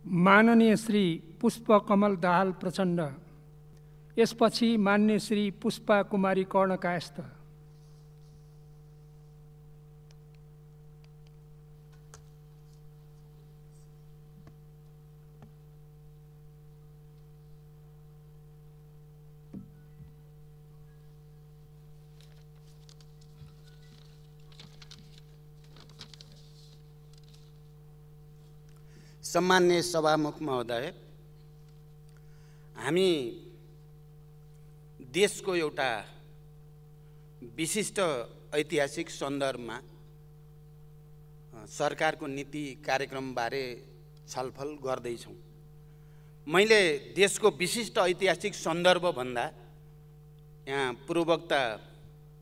माननीय श्री पुष्पकमल दाहाल प्रचण्ड, यसपछि मान्य श्री पुष्पा कुमारी कर्णकायस्थ। सम्मान्य सभामुख महोदय, हामी देशको एउटा विशिष्ट ऐतिहासिक सन्दर्भमा सरकारको नीति कार्यक्रमबारे छलफल गर्दैछौँ। मैले देशको विशिष्ट ऐतिहासिक सन्दर्भ भन्दा यहाँ पूर्ववक्ता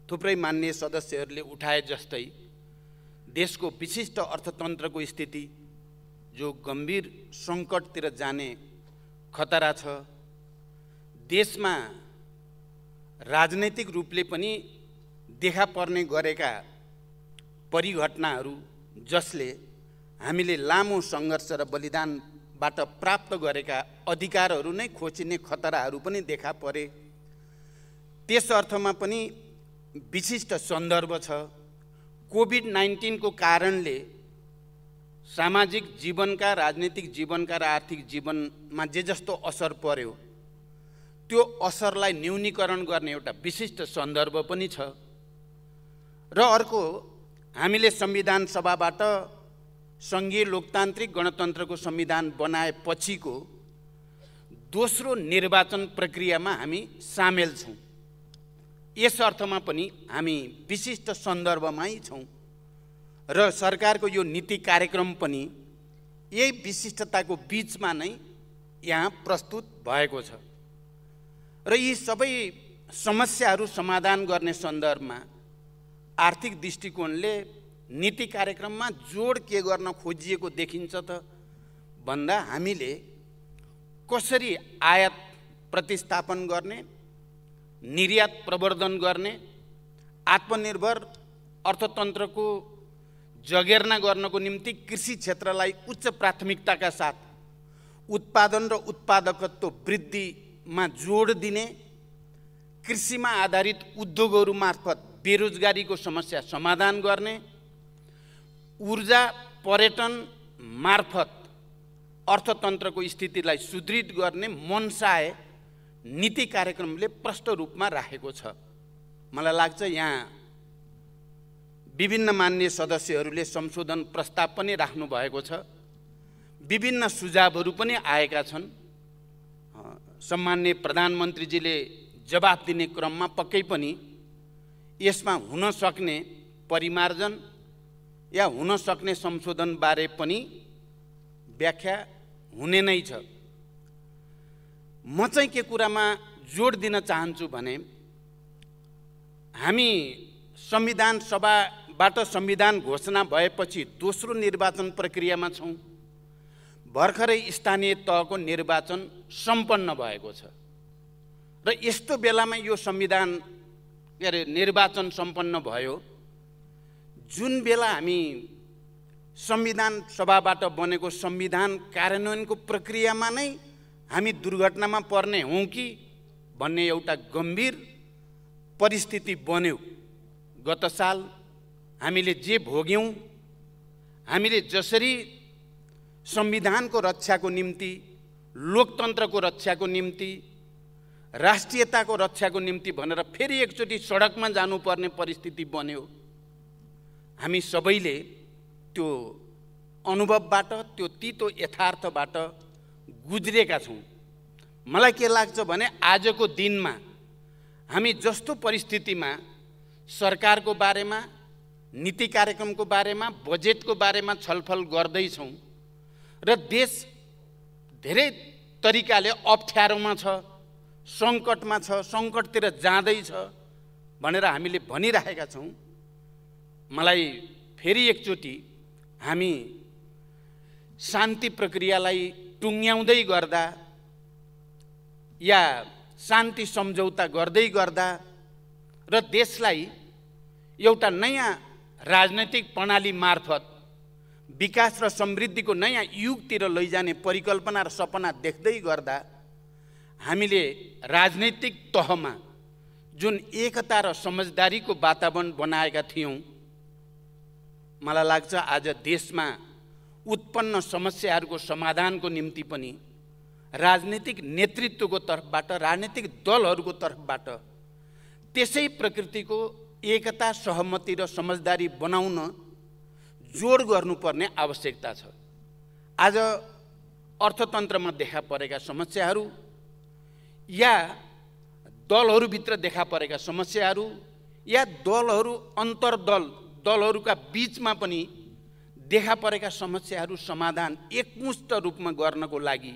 थुप्रै मान्य सदस्यहरूले उठाए जस्तै देशको विशिष्ट अर्थतन्त्रको स्थिति जो गम्भीर सङ्कटतिर जाने खतरा छ, देशमा राजनैतिक रूपले पनि देखा पर्ने गरेका परिघटनाहरू जसले हामीले लामो सङ्घर्ष र बलिदानबाट प्राप्त गरेका अधिकारहरू नै खोचिने खतराहरू पनि देखा परे। त्यस अर्थमा पनि विशिष्ट सन्दर्भ छ। कोभिड-19 को कारणले सामाजिक जीवनका, राजनीतिक जीवनका र आर्थिक जीवनमा जे जस्तो असर पर्यो त्यो असरलाई न्यूनीकरण गर्ने एउटा विशिष्ट सन्दर्भ पनि छ। र अर्को, हामीले संविधान सभाबाट सङ्घीय लोकतान्त्रिक गणतन्त्रको संविधान बनाएपछिको दोस्रो निर्वाचन प्रक्रियामा हामी सामेल छौँ। यस अर्थमा पनि हामी विशिष्ट सन्दर्भमै छौँ र सरकारको यो नीति कार्यक्रम पनि यही विशिष्टताको बीचमा नै यहाँ प्रस्तुत भएको छ। र यी सबै समस्याहरू समाधान गर्ने सन्दर्भमा आर्थिक दृष्टिकोणले नीति कार्यक्रममा जोड के गर्न खोजिएको देखिन्छ त भन्दा हामीले कसरी आयात प्रतिस्थापन गर्ने, निर्यात प्रवर्धन गर्ने, आत्मनिर्भर अर्थतन्त्रको जगेर्ना गर्नको निम्ति कृषि क्षेत्रलाई उच्च प्राथमिकताका साथ उत्पादन र उत्पादकत्व वृद्धिमा जोड दिने, कृषिमा आधारित उद्योगहरू मार्फत बेरोजगारीको समस्या समाधान गर्ने, ऊर्जा पर्यटन मार्फत अर्थतन्त्रको स्थितिलाई सुदृढ गर्ने मनसाय नीति कार्यक्रमले प्रष्ट रूपमा राखेको छ। मलाई लाग्छ यहाँ विभिन्न मान्य सदस्यहरूले संशोधन प्रस्ताव पनि राख्नु भएको छ, विभिन्न सुझावहरू पनि आएका छन्। सम्माननीय प्रधानमन्त्रीजीले जवाफ दिने क्रममा पक्कै पनि यसमा हुन सक्ने परिमार्जन या हुन सक्ने संशोधन बारे पनि व्याख्या हुने नै छ। म चाहिँ के कुरामा जोड दिन चाहन्छु भने हामी संविधान सभाबाट संविधान घोषणा भएपछि दोस्रो निर्वाचन प्रक्रियामा छौँ। भर्खरै स्थानीय तहको निर्वाचन सम्पन्न भएको छ र यस्तो बेलामा यो संविधान निर्वाचन सम्पन्न भयो जुन बेला हामी संविधान सभाबाट बनेको संविधान कार्यान्वयनको प्रक्रियामा नै हामी दुर्घटनामा पर्ने हौँ कि भन्ने एउटा गम्भीर परिस्थिति बन्यो। गत साल हामीले जे भोग्यौँ, हामीले जसरी संविधानको रक्षाको निम्ति, लोकतन्त्रको रक्षाको निम्ति, राष्ट्रियताको रक्षाको निम्ति भनेर फेरि एकचोटि सडकमा जानुपर्ने परिस्थिति बन्यो। हामी सबैले त्यो अनुभवबाट, त्यो तितो यथार्थबाट गुज्रेका छौँ। मलाई के लाग्छ भने आजको दिनमा हामी जस्तो परिस्थितिमा सरकारको बारेमा, नीति कार्यक्रमको बारेमा, बजेटको बारेमा छलफल गर्दैछौँ र देश धेरै तरिकाले अप्ठ्यारोमा छ, सङ्कटमा छ, सङ्कटतिर जाँदैछ भनेर हामीले भनिरहेका छौँ। मलाई फेरि एकचोटि हामी शान्ति प्रक्रियालाई टुङ्ग्याउँदै गर्दा या शान्ति सम्झौता गर्दै गर्दा र देशलाई एउटा नयाँ राजनैतिक प्रणाली मार्फत विकास र समृद्धिको नयाँ युगतिर लैजाने परिकल्पना र सपना देख्दै गर्दा हामीले राजनैतिक तहमा जुन एकता र समझदारीको वातावरण बनाएका थियौँ, मलाई लाग्छ आज देशमा उत्पन्न समस्याहरूको समाधानको निम्ति पनि राजनीतिक नेतृत्वको तर्फबाट, राजनीतिक दलहरूको तर्फबाट त्यसै प्रकृतिको एकता, सहमति र समझदारी बनाउन जोड गर्नुपर्ने आवश्यकता छ। आज अर्थतन्त्रमा देखा परेका समस्याहरू या दलहरूभित्र देखा परेका समस्याहरू या दलहरू दलहरूका बीचमा पनि देखा परेका समस्याहरू समाधान एकमुष्ट रूपमा गर्नको लागि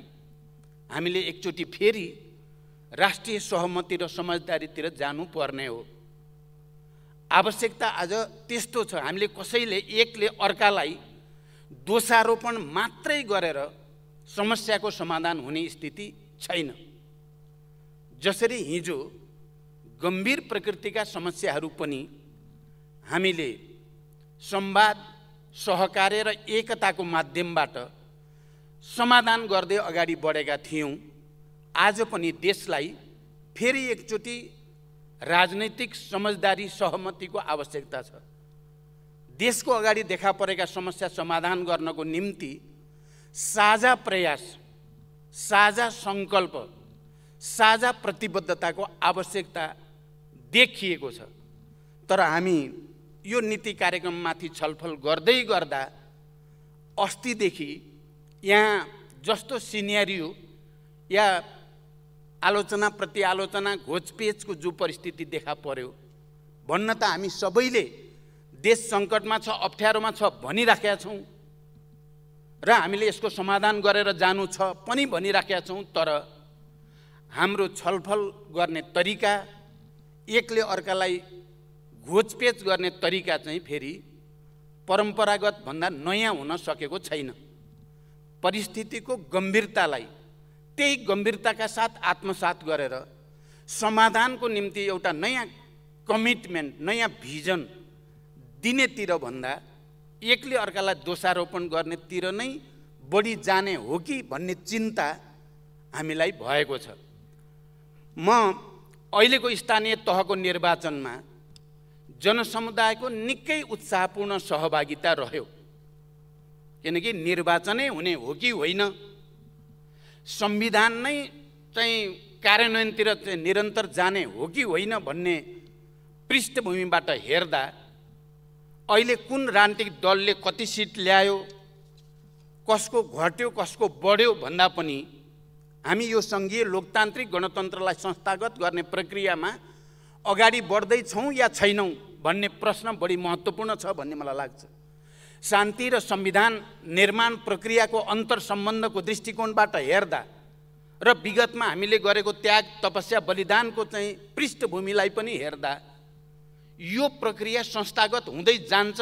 हामीले एकचोटि फेरि राष्ट्रिय सहमति र समझदारीतिर जानुपर्ने हो। आवश्यकता आज त्यस्तो छ। हामीले कसैले एकले अर्कालाई दोषारोपण मात्रै गरेर समस्याको समाधान हुने स्थिति छैन। जसरी हिजो गम्भीर प्रकृतिका समस्याहरू पनि हामीले संवाद, सहकार्य र एकताको माध्यमबाट समाधान गर्दै अगाडि बढेका थियौँ, आज पनि देशलाई फेरि एकचोटि राजनैतिक समझदारी, सहमतिको आवश्यकता छ। देशको अगाडि देखा परेका समस्या समाधान गर्नको निम्ति साझा प्रयास, साझा सङ्कल्प, साझा प्रतिबद्धताको आवश्यकता देखिएको छ। तर हामी यो नीति कार्यक्रममाथि छलफल गर्दै गर्दा अस्तिदेखि यहाँ जस्तो सिनेरियो या आलोचना प्रतिआलोचना, घोचपेचको जो परिस्थिति देखा पर्यो, भन्न त हामी सबैले देश सङ्कटमा छ, अप्ठ्यारोमा छ भनिराखेका छौँ र हामीले यसको समाधान गरेर जानु छ पनि भनिराखेका छौँ। तर हाम्रो छलफल गर्ने तरिका, एकले अर्कालाई घोचपेच गर्ने तरिका चाहिँ फेरि परम्परागत भन्दा नयाँ हुन सकेको छैन। परिस्थितिको गम्भीरतालाई त्यही गम्भीरताका साथ आत्मसात गरेर समाधानको निम्ति एउटा नयाँ कमिटमेन्ट, नयाँ भिजन दिनेतिर भन्दा एकले अर्कालाई दोषारोपण गर्नेतिर नै बढी जाने हो कि भन्ने चिन्ता हामीलाई भएको छ। म अहिलेको स्थानीय तहको निर्वाचनमा जनसमुदायको निकै उत्साहपूर्ण सहभागिता रह्यो। किनकि निर्वाचनै हुने हो कि होइन, संविधान नै चाहिँ कार्यान्वयनतिर चाहिँ निरन्तर जाने हो कि होइन भन्ने पृष्ठभूमिबाट हेर्दा अहिले कुन राजनीतिक दलले कति सिट ल्यायो, कसको घट्यो, कसको बढ्यो भन्दा पनि हामी यो सङ्घीय लोकतान्त्रिक गणतन्त्रलाई संस्थागत गर्ने प्रक्रियामा अगाडि बढ्दैछौँ या छैनौँ भन्ने प्रश्न बढी महत्त्वपूर्ण छ भन्ने मलाई लाग्छ। शान्ति र संविधान निर्माण प्रक्रियाको अन्तर सम्बन्धको दृष्टिकोणबाट हेर्दा र विगतमा हामीले गरेको त्याग, तपस्या, बलिदानको चाहिँ पृष्ठभूमिलाई पनि हेर्दा यो प्रक्रिया संस्थागत हुँदै जान्छ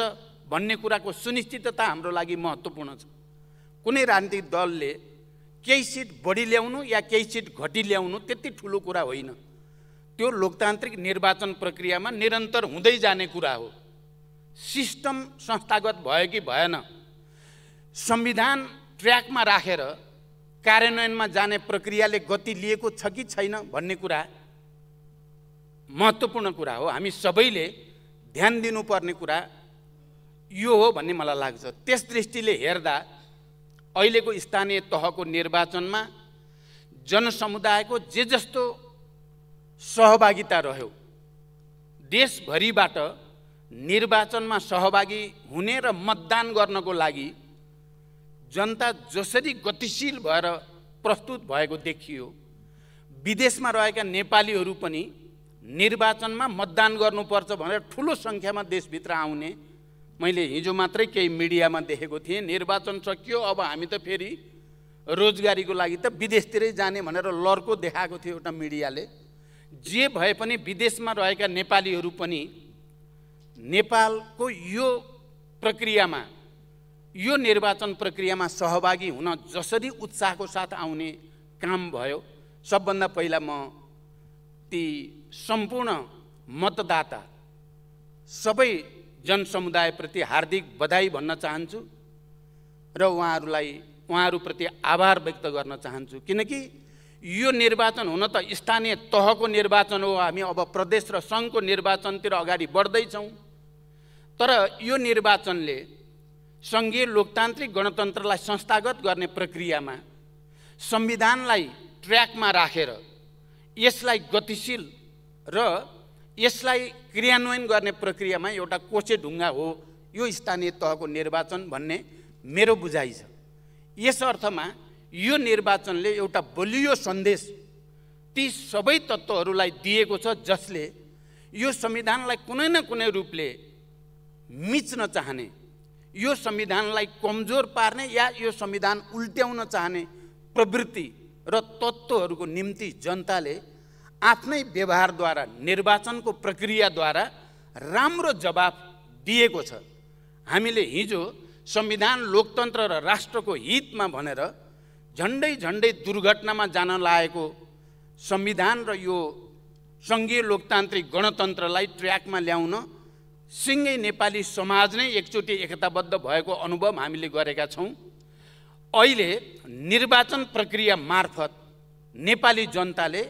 भन्ने कुराको सुनिश्चितता हाम्रो लागि महत्त्वपूर्ण छ। कुनै राजनीतिक दलले केही सिट बढी ल्याउनु या केही सिट घटी ल्याउनु त्यति ठुलो कुरा होइन। त्यो लोकतान्त्रिक निर्वाचन प्रक्रियामा निरन्तर हुँदै जाने कुरा हो। सिस्टम संस्थागत भयो कि भएन, संविधान ट्र्याकमा राखेर कार्यान्वयनमा जाने प्रक्रियाले गति लिएको छ कि छैन भन्ने कुरा महत्त्वपूर्ण कुरा हो। हामी सबैले ध्यान दिनुपर्ने कुरा यो हो भन्ने मलाई लाग्छ। त्यस दृष्टिले हेर्दा अहिलेको स्थानीय तहको निर्वाचनमा जनसमुदायको जे जस्तो सहभागिता रह्यो, देशभरिबाट निर्वाचनमा सहभागी हुने र मतदान गर्नको लागि जनता जसरी गतिशील भएर प्रस्तुत भएको देखियो, विदेशमा रहेका नेपालीहरू पनि निर्वाचनमा मतदान गर्नुपर्छ भनेर ठुलो सङ्ख्यामा देशभित्र आउने मैले हिजो मात्रै केही मिडियामा देखेको थिएँ। निर्वाचन सकियो, अब हामी त फेरि रोजगारीको लागि त विदेशतिरै जाने भनेर लर्को देखाएको थियो एउटा मिडियाले। जे भए पनि विदेशमा रहेका नेपालीहरू पनि नेपालको यो प्रक्रियामा, यो निर्वाचन प्रक्रियामा सहभागी हुन जसरी उत्साहको साथ आउने काम भयो, सबभन्दा पहिला म ती सम्पूर्ण मतदाता सबै जनसमुदायप्रति हार्दिक बधाई भन्न चाहन्छु। र उहाँहरूप्रति आभार व्यक्त गर्न चाहन्छु। किनकि यो निर्वाचन हुन त स्थानीय तहको निर्वाचन हो, हामी अब प्रदेश र सङ्घको निर्वाचनतिर अगाडि बढ्दैछौँ। तर यो निर्वाचनले सङ्घीय लोकतान्त्रिक गणतन्त्रलाई संस्थागत गर्ने प्रक्रियामा संविधानलाई ट्र्याकमा राखेर यसलाई गतिशील र यसलाई क्रियान्वयन गर्ने प्रक्रियामा एउटा कोचेढुङ्गा हो यो स्थानीय तहको निर्वाचन भन्ने मेरो बुझाइ छ। यस अर्थमा यो निर्वाचनले एउटा बलियो सन्देश ती सबै तत्त्वहरूलाई दिएको छ जसले यो संविधानलाई कुनै न कुनै रूपले मिच्न चाहने, यो संविधानलाई कमजोर पार्ने या यो संविधान उल्ट्याउन चाहने प्रवृत्ति र तत्त्वहरूको निम्ति जनताले आफ्नै व्यवहारद्वारा निर्वाचनको प्रक्रियाद्वारा राम्रो जवाफ दिएको छ। हामीले हिजो संविधान लोकतन्त्र र राष्ट्रको हितमा भनेर झन्डै दुर्घटनामा जान लागेको संविधान र यो सङ्घीय लोकतान्त्रिक गणतन्त्रलाई ट्र्याकमा ल्याउन सिङ्गै नेपाली समाज नै एकचोटि एकताबद्ध भएको अनुभव हामीले गरेका छौँ। अहिले निर्वाचन प्रक्रिया मार्फत नेपाली जनताले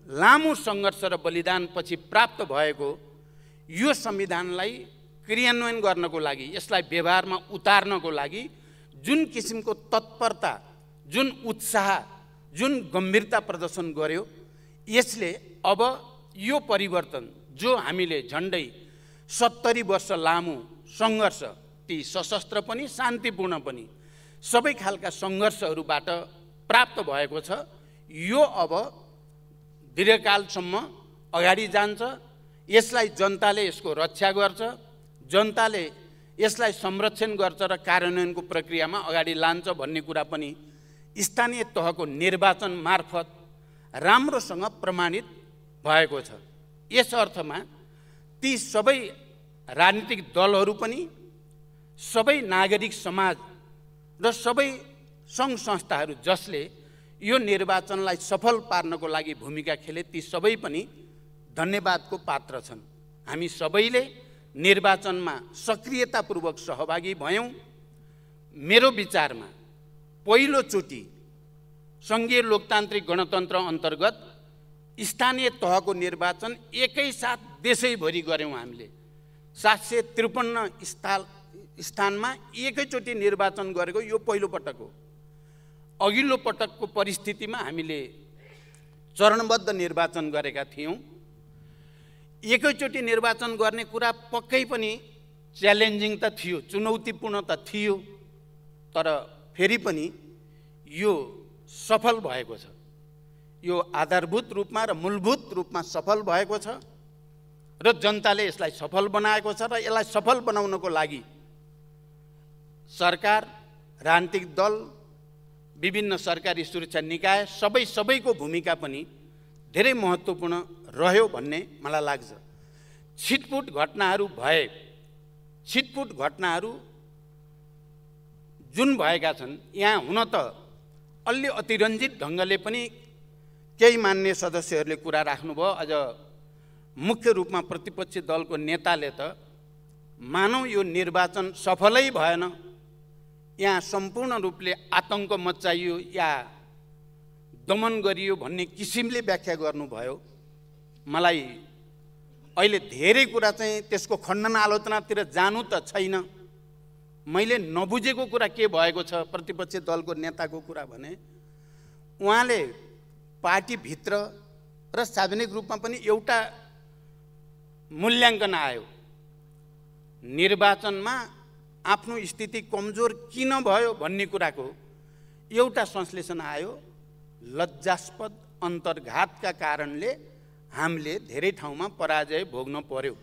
लामो सङ्घर्ष र बलिदानपछि प्राप्त भएको यो संविधानलाई क्रियान्वयन गर्नको लागि, यसलाई व्यवहारमा उतार्नको लागि जुन किसिमको तत्परता, जुन उत्साह, जुन गम्भीरता प्रदर्शन गर्यो, यसले अब यो परिवर्तन जो हामीले झन्डै 70 वर्ष लामो सङ्घर्ष, ती सशस्त्र पनि शान्तिपूर्ण पनि सबै खालका सङ्घर्षहरूबाट प्राप्त भएको छ, यो अब दीर्घकालसम्म अगाडि जान्छ। यसलाई जनताले यसको रक्षा गर्छ, जनताले यसलाई संरक्षण गर्छ र कार्यान्वयनको प्रक्रियामा अगाडि लान्छ भन्ने कुरा पनि स्थानीय तहको निर्वाचन मार्फत राम्रोसँग प्रमाणित भएको छ। यस अर्थमा ती सबै राजनीतिक दलहरू पनि, सबै नागरिक समाज र सबै सङ्घ संस्थाहरू जसले यो निर्वाचनलाई सफल पार्नको लागि भूमिका खेले, ती सबै पनि धन्यवादको पात्र छन्। हामी सबैले निर्वाचनमा सक्रियतापूर्वक सहभागी भयौँ। मेरो विचारमा पहिलोचोटि सङ्घीय लोकतान्त्रिक गणतन्त्र अन्तर्गत स्थानीय तहको निर्वाचन एकैसाथ देशैभरि गऱ्यौँ हामीले। 753 स्थानमा एकैचोटि निर्वाचन गरेको यो पहिलो पटक हो। अघिल्लो पटकको परिस्थितिमा हामीले चरणबद्ध निर्वाचन गरेका थियौँ। एकैचोटि निर्वाचन गर्ने कुरा पक्कै पनि च्यालेन्जिङ त थियो, चुनौतीपूर्ण त थियो, तर फेरि पनि यो सफल भएको छ। यो आधारभूत रूपमा र मूलभूत रूपमा सफल भएको छ र जनताले यसलाई सफल बनाएको छ र यसलाई सफल बनाउनको लागि सरकार, राजनीतिक दल, विभिन्न सरकारी सुरक्षा निकाय सबैको भूमिका पनि धेरै महत्त्वपूर्ण रह्यो भन्ने मलाई लाग्छ। छिटपुट घटनाहरू भए, छिटपुट घटनाहरू जुन भएका छन्, यहाँ हुन त अलि अतिरञ्जित ढङ्गले पनि केही मान्य सदस्यहरूले कुरा राख्नुभयो। अझ मुख्य रूपमा प्रतिपक्षी दलको नेताले त मानौ यो निर्वाचन सफलै भएन, यहाँ सम्पूर्ण रूपले आतङ्क मच्चाइयो या दमन गरियो भन्ने किसिमले व्याख्या गर्नुभयो। मलाई अहिले धेरै कुरा चाहिँ त्यसको खण्डन आलोचनातिर जानु त छैन। मैले नबुझेको कुरा के भएको छ प्रतिपक्षी दलको नेताको कुरा भने, उहाँले पार्टीभित्र र सार्वजनिक रूपमा पनि एउटा मूल्याङ्कन आयो, निर्वाचनमा आफ्नो स्थिति कमजोर किन भयो भन्ने कुराको एउटा संश्लेषण आयो। लज्जास्पद अन्तर्घातका कारणले हामीले धेरै ठाउँमा पराजय भोग्न पर्यो।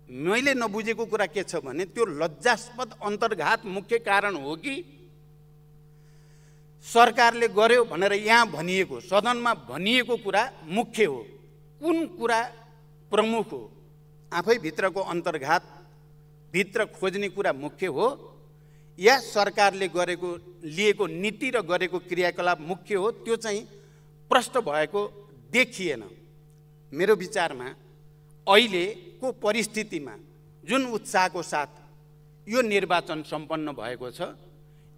मैले नबुझेको कुरा के छ भने, त्यो लज्जास्पद अन्तर्घात मुख्य कारण हो कि सरकारले गर्यो भनेर यहाँ भनिएको, सदनमा भनिएको कुरा मुख्य हो, कुन कुरा प्रमुख हो, आफै भित्रको अन्तर्घात भित्र खोज्ने कुरा मुख्य हो या सरकारले गरेको लिएको नीति र गरेको क्रियाकलाप मुख्य हो, त्यो चाहिँ प्रष्ट भएको देखिएन। मेरो विचारमा अहिलेको परिस्थितिमा जुन उत्साहको साथ यो निर्वाचन सम्पन्न भएको छ।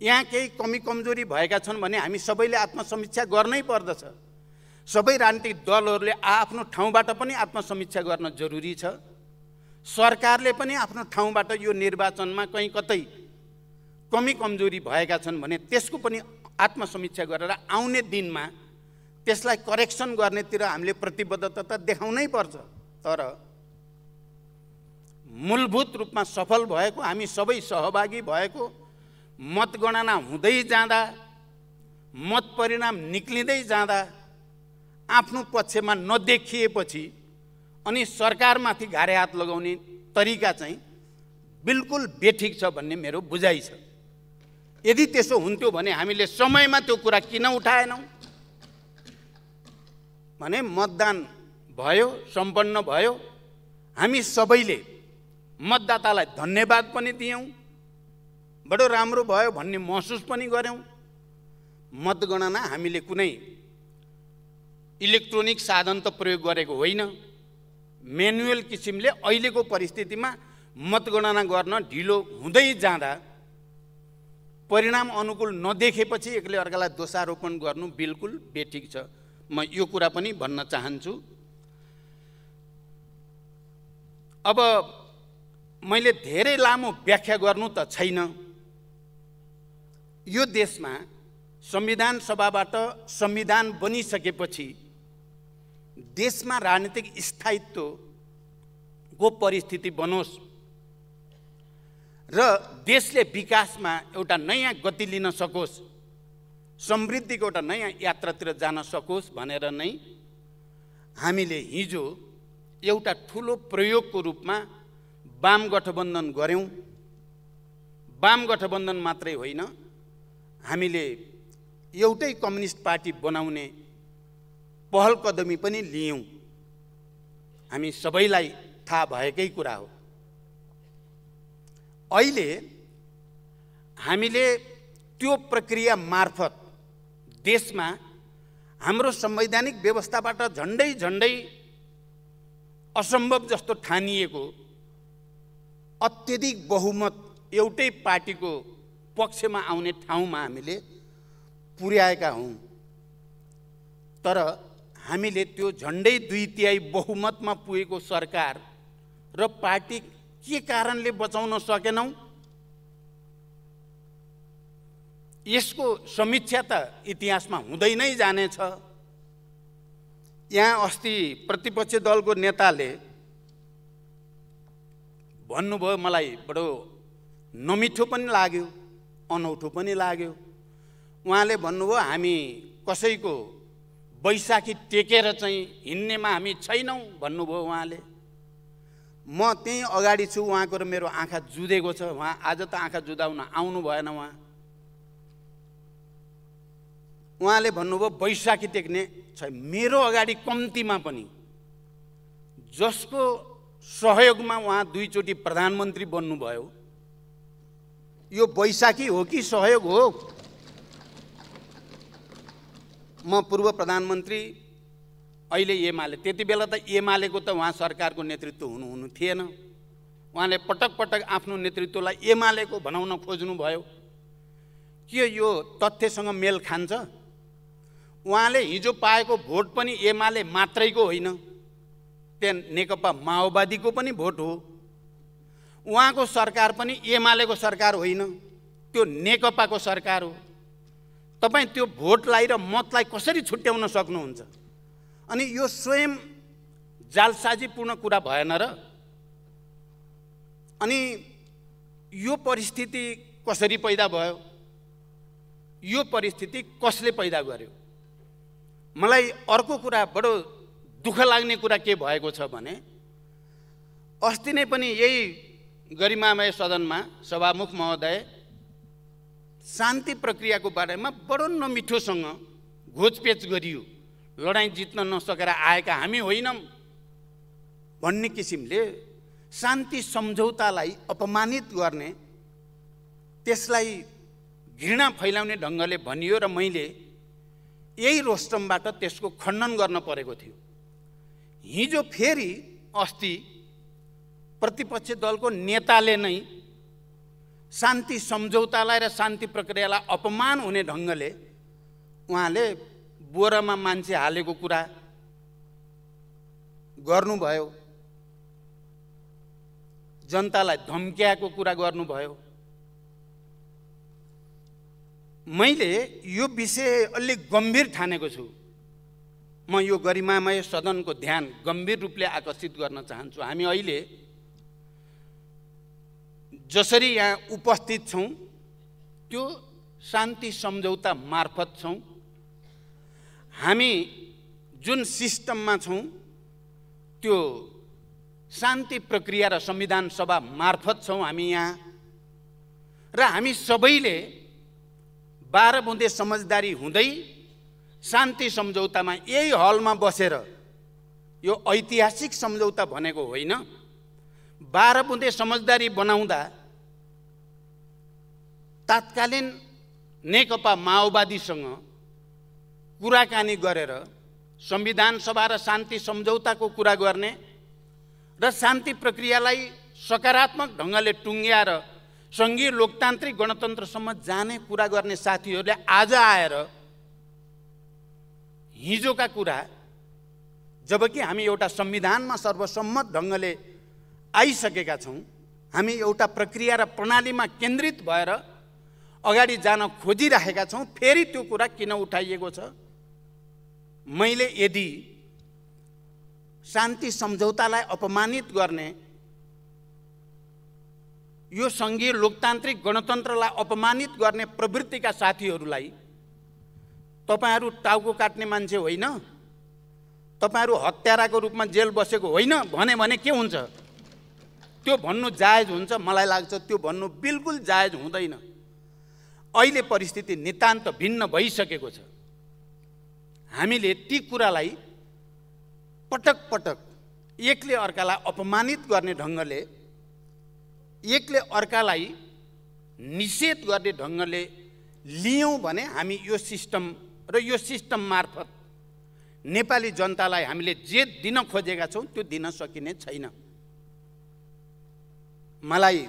यहाँ केही कमी कमजोरी भएका छन् भने हामी सबैले आत्मसमीक्षा गर्नै पर्दछ। सबै राजनीतिक दलहरूले आफ्नो ठाउँबाट पनि आत्मसमीक्षा गर्न जरुरी छ। सरकारले पनि आफ्नो ठाउँबाट यो निर्वाचनमा कहीँ कतै कमी कमजोरी भएका छन् भने त्यसको पनि आत्मसमीक्षा गरेर आउने दिनमा त्यसलाई करेक्सन गर्नेतिर हामीले प्रतिबद्धता त देखाउनै पर्छ। तर मूलभूत रूपमा सफल भएको, हामी सबै सहभागी भएको, मतगणना हुँदै जाँदा, मत परिणाम निक्लिँदै जाँदा आफ्नो पक्षमा नदेखिएपछि अनि सरकारमाथि घारे हात लगाउने तरिका चाहिँ बिल्कुल बेठिक छ भन्ने मेरो बुझाइ छ। यदि त्यसो हुन्थ्यो भने हामीले समयमा त्यो कुरा किन उठाएनौँ भने मतदान भयो, सम्पन्न भयो, हामी सबैले मतदातालाई धन्यवाद पनि दियौँ, बडो राम्रो भयो भन्ने महसुस पनि गऱ्यौँ। मतगणना हामीले कुनै इलेक्ट्रोनिक साधन त प्रयोग गरेको होइन, म्यानुअल किसिमले अहिलेको परिस्थितिमा मतगणना गर्न ढिलो हुँदै जाँदा परिणाम अनुकूल नदेखेपछि एकले अर्कालाई दोषारोपण गर्नु बिल्कुल बेठिक छ। म यो कुरा पनि भन्न चाहन्छु। अब मैले धेरै लामो व्याख्या गर्नु त छैन। यो देशमा संविधान सभाबाट संविधान बनिसकेपछि देशमा राजनीतिक स्थायित्वको परिस्थिति बनोस् र देशले विकासमा एउटा नयाँ गति लिन सकोस्, समृद्धिको एउटा नयाँ यात्रातिर जान सकोस् भनेर नै हामीले हिजो एउटा ठुलो प्रयोगको रूपमा वाम गठबन्धन गऱ्यौँ। वाम गठबन्धन मात्रै होइन, हामीले एउटै कम्युनिस्ट पार्टी बनाउने पहल कदमी पनि लियौँ। हामी सबैलाई थाहा भएकै कुरा हो। अहिले हामीले त्यो प्रक्रिया मार्फत देशमा हाम्रो संवैधानिक व्यवस्थाबाट झन्डै झन्डै असम्भव जस्तो ठानिएको अत्यधिक बहुमत एउटै पार्टीको पक्षमा आउने ठाउँमा हामीले पुर्याएका हौँ। तर हामीले त्यो झन्डै 2/3 बहुमतमा पुगेको सरकार र पार्टी के कारणले बचाउन सकेनौँ, यसको समीक्षा त इतिहासमा हुँदै नै जानेछ। यहाँ अस्ति प्रतिपक्ष दलको नेताले भन्नुभयो, मलाई बडो नमिठो पनि लाग्यो, अनौठो पनि लाग्यो। उहाँले भन्नुभयो हामी कसैको बैशाखी टेकेर चाहिँ हिँड्नेमा हामी छैनौँ भन्नुभयो उहाँले। म त्यही अगाडि छु, उहाँको र मेरो आँखा जुधेको छ। उहाँ आज त आँखा जुधाउन आउनु भएन। उहाँले भन्नुभयो बैशाखी टेक्ने छ। मेरो अगाडि कम्तीमा पनि जसको सहयोगमा उहाँ 2 चोटि प्रधानमन्त्री बन्नुभयो, यो बैशाखी हो कि सहयोग हो? म पूर्व प्रधानमन्त्री, अहिले एमाले, त्यति बेला त एमालेको त उहाँ सरकारको नेतृत्व हुनु थिएन। उहाँले पटक पटक आफ्नो नेतृत्वलाई एमालेको बनाउन खोज्नुभयो। के यो तथ्यसँग मेल खान्छ? उहाँले हिजो पाएको भोट पनि एमाले मात्रैको होइन, त्यहाँ नेकपा माओवादीको पनि भोट हो। उहाँको सरकार पनि एमालेको सरकार होइन, त्यो नेकपाको सरकार हो। तपाईँ त्यो भोटलाई र मतलाई कसरी छुट्याउन सक्नुहुन्छ? अनि यो स्वयं जालसाजीपूर्ण कुरा भएन र? अनि यो परिस्थिति कसरी पैदा भयो? यो परिस्थिति कसले पैदा गर्यो? मलाई अर्को कुरा, बडो दुःख लाग्ने कुरा के भएको छ भने अस्ति नै पनि यही गरिमामय सदनमा सभामुख महोदय शान्ति प्रक्रियाको बारेमा बडो नमिठोसँग घोचपेच गरियो। लडाईँ जित्न नसकेर आएका हामी होइनौँ भन्ने किसिमले शान्ति सम्झौतालाई अपमानित गर्ने, त्यसलाई घृणा फैलाउने ढङ्गले भनियो र मैले यही रोस्टमबाट त्यसको खण्डन गर्न परेको थियो। हिजो फेरि अस्ति प्रतिपक्ष दलको नेताले नै शान्ति सम्झौतालाई र शान्ति प्रक्रियालाई अपमान हुने ढङ्गले उहाँले बोरामा मान्छे हालेको कुरा गर्नुभयो, जनतालाई धम्क्याएको कुरा गर्नुभयो। मैले यो विषय अलि गम्भीर ठानेको छु। म यो गरिमामय सदनको ध्यान गम्भीर रूपले आकर्षित गर्न चाहन्छु। हामी अहिले जसरी यहाँ उपस्थित छौँ त्यो शान्ति सम्झौता मार्फत छौँ। हामी जुन सिस्टममा छौँ त्यो शान्ति प्रक्रिया र संविधान सभा मार्फत छौँ हामी यहाँ। र हामी सबैले 12 बुँदे समझदारी हुँदै शान्ति सम्झौतामा यही हलमा बसेर, यो ऐतिहासिक सम्झौता भनेको होइन, 12 बुँदे समझदारी बनाउँदा तात्कालीन नेकपा माओवादीसँग कुराकानी गरेर संविधान सभा र शान्ति सम्झौताको कुरा गर्ने र शान्ति प्रक्रियालाई सकारात्मक ढङ्गले टुङ्ग्याएर सङ्घीय लोकतान्त्रिक गणतन्त्रसम्म जाने कुरा गर्ने साथीहरूले आज आएर हिजोका कुरा, जबकि हामी एउटा संविधानमा सर्वसम्मत ढङ्गले आइसकेका छौँ, हामी एउटा प्रक्रिया र प्रणालीमा केन्द्रित भएर अगाडि जान खोजिरहेका छौँ, फेरि त्यो कुरा किन उठाइएको छ? मैले यदि शान्ति सम्झौतालाई अपमानित गर्ने, यो सङ्घीय लोकतान्त्रिक गणतन्त्रलाई अपमानित गर्ने प्रवृत्तिका साथीहरूलाई तपाईहरू टाउको काट्ने मान्छे होइन, तपाईहरू हत्याराको रूपमा जेल बसेको होइन भने के हुन्छ? त्यो भन्नु जायज हुन्छ? मलाई लाग्छ त्यो भन्नु बिल्कुल जायज हुँदैन। अहिले परिस्थिति नितान्त भिन्न भइसकेको छ। हामीले ती कुरालाई पटक पटक एकले अर्कालाई अपमानित गर्ने ढङ्गले, एकले अर्कालाई निषेध गर्ने ढङ्गले लियौँ भने हामी यो सिस्टम र यो सिस्टम मार्फत नेपाली जनतालाई हामीले जे दिन खोजेका छौँ त्यो दिन सकिने छैन। मलाई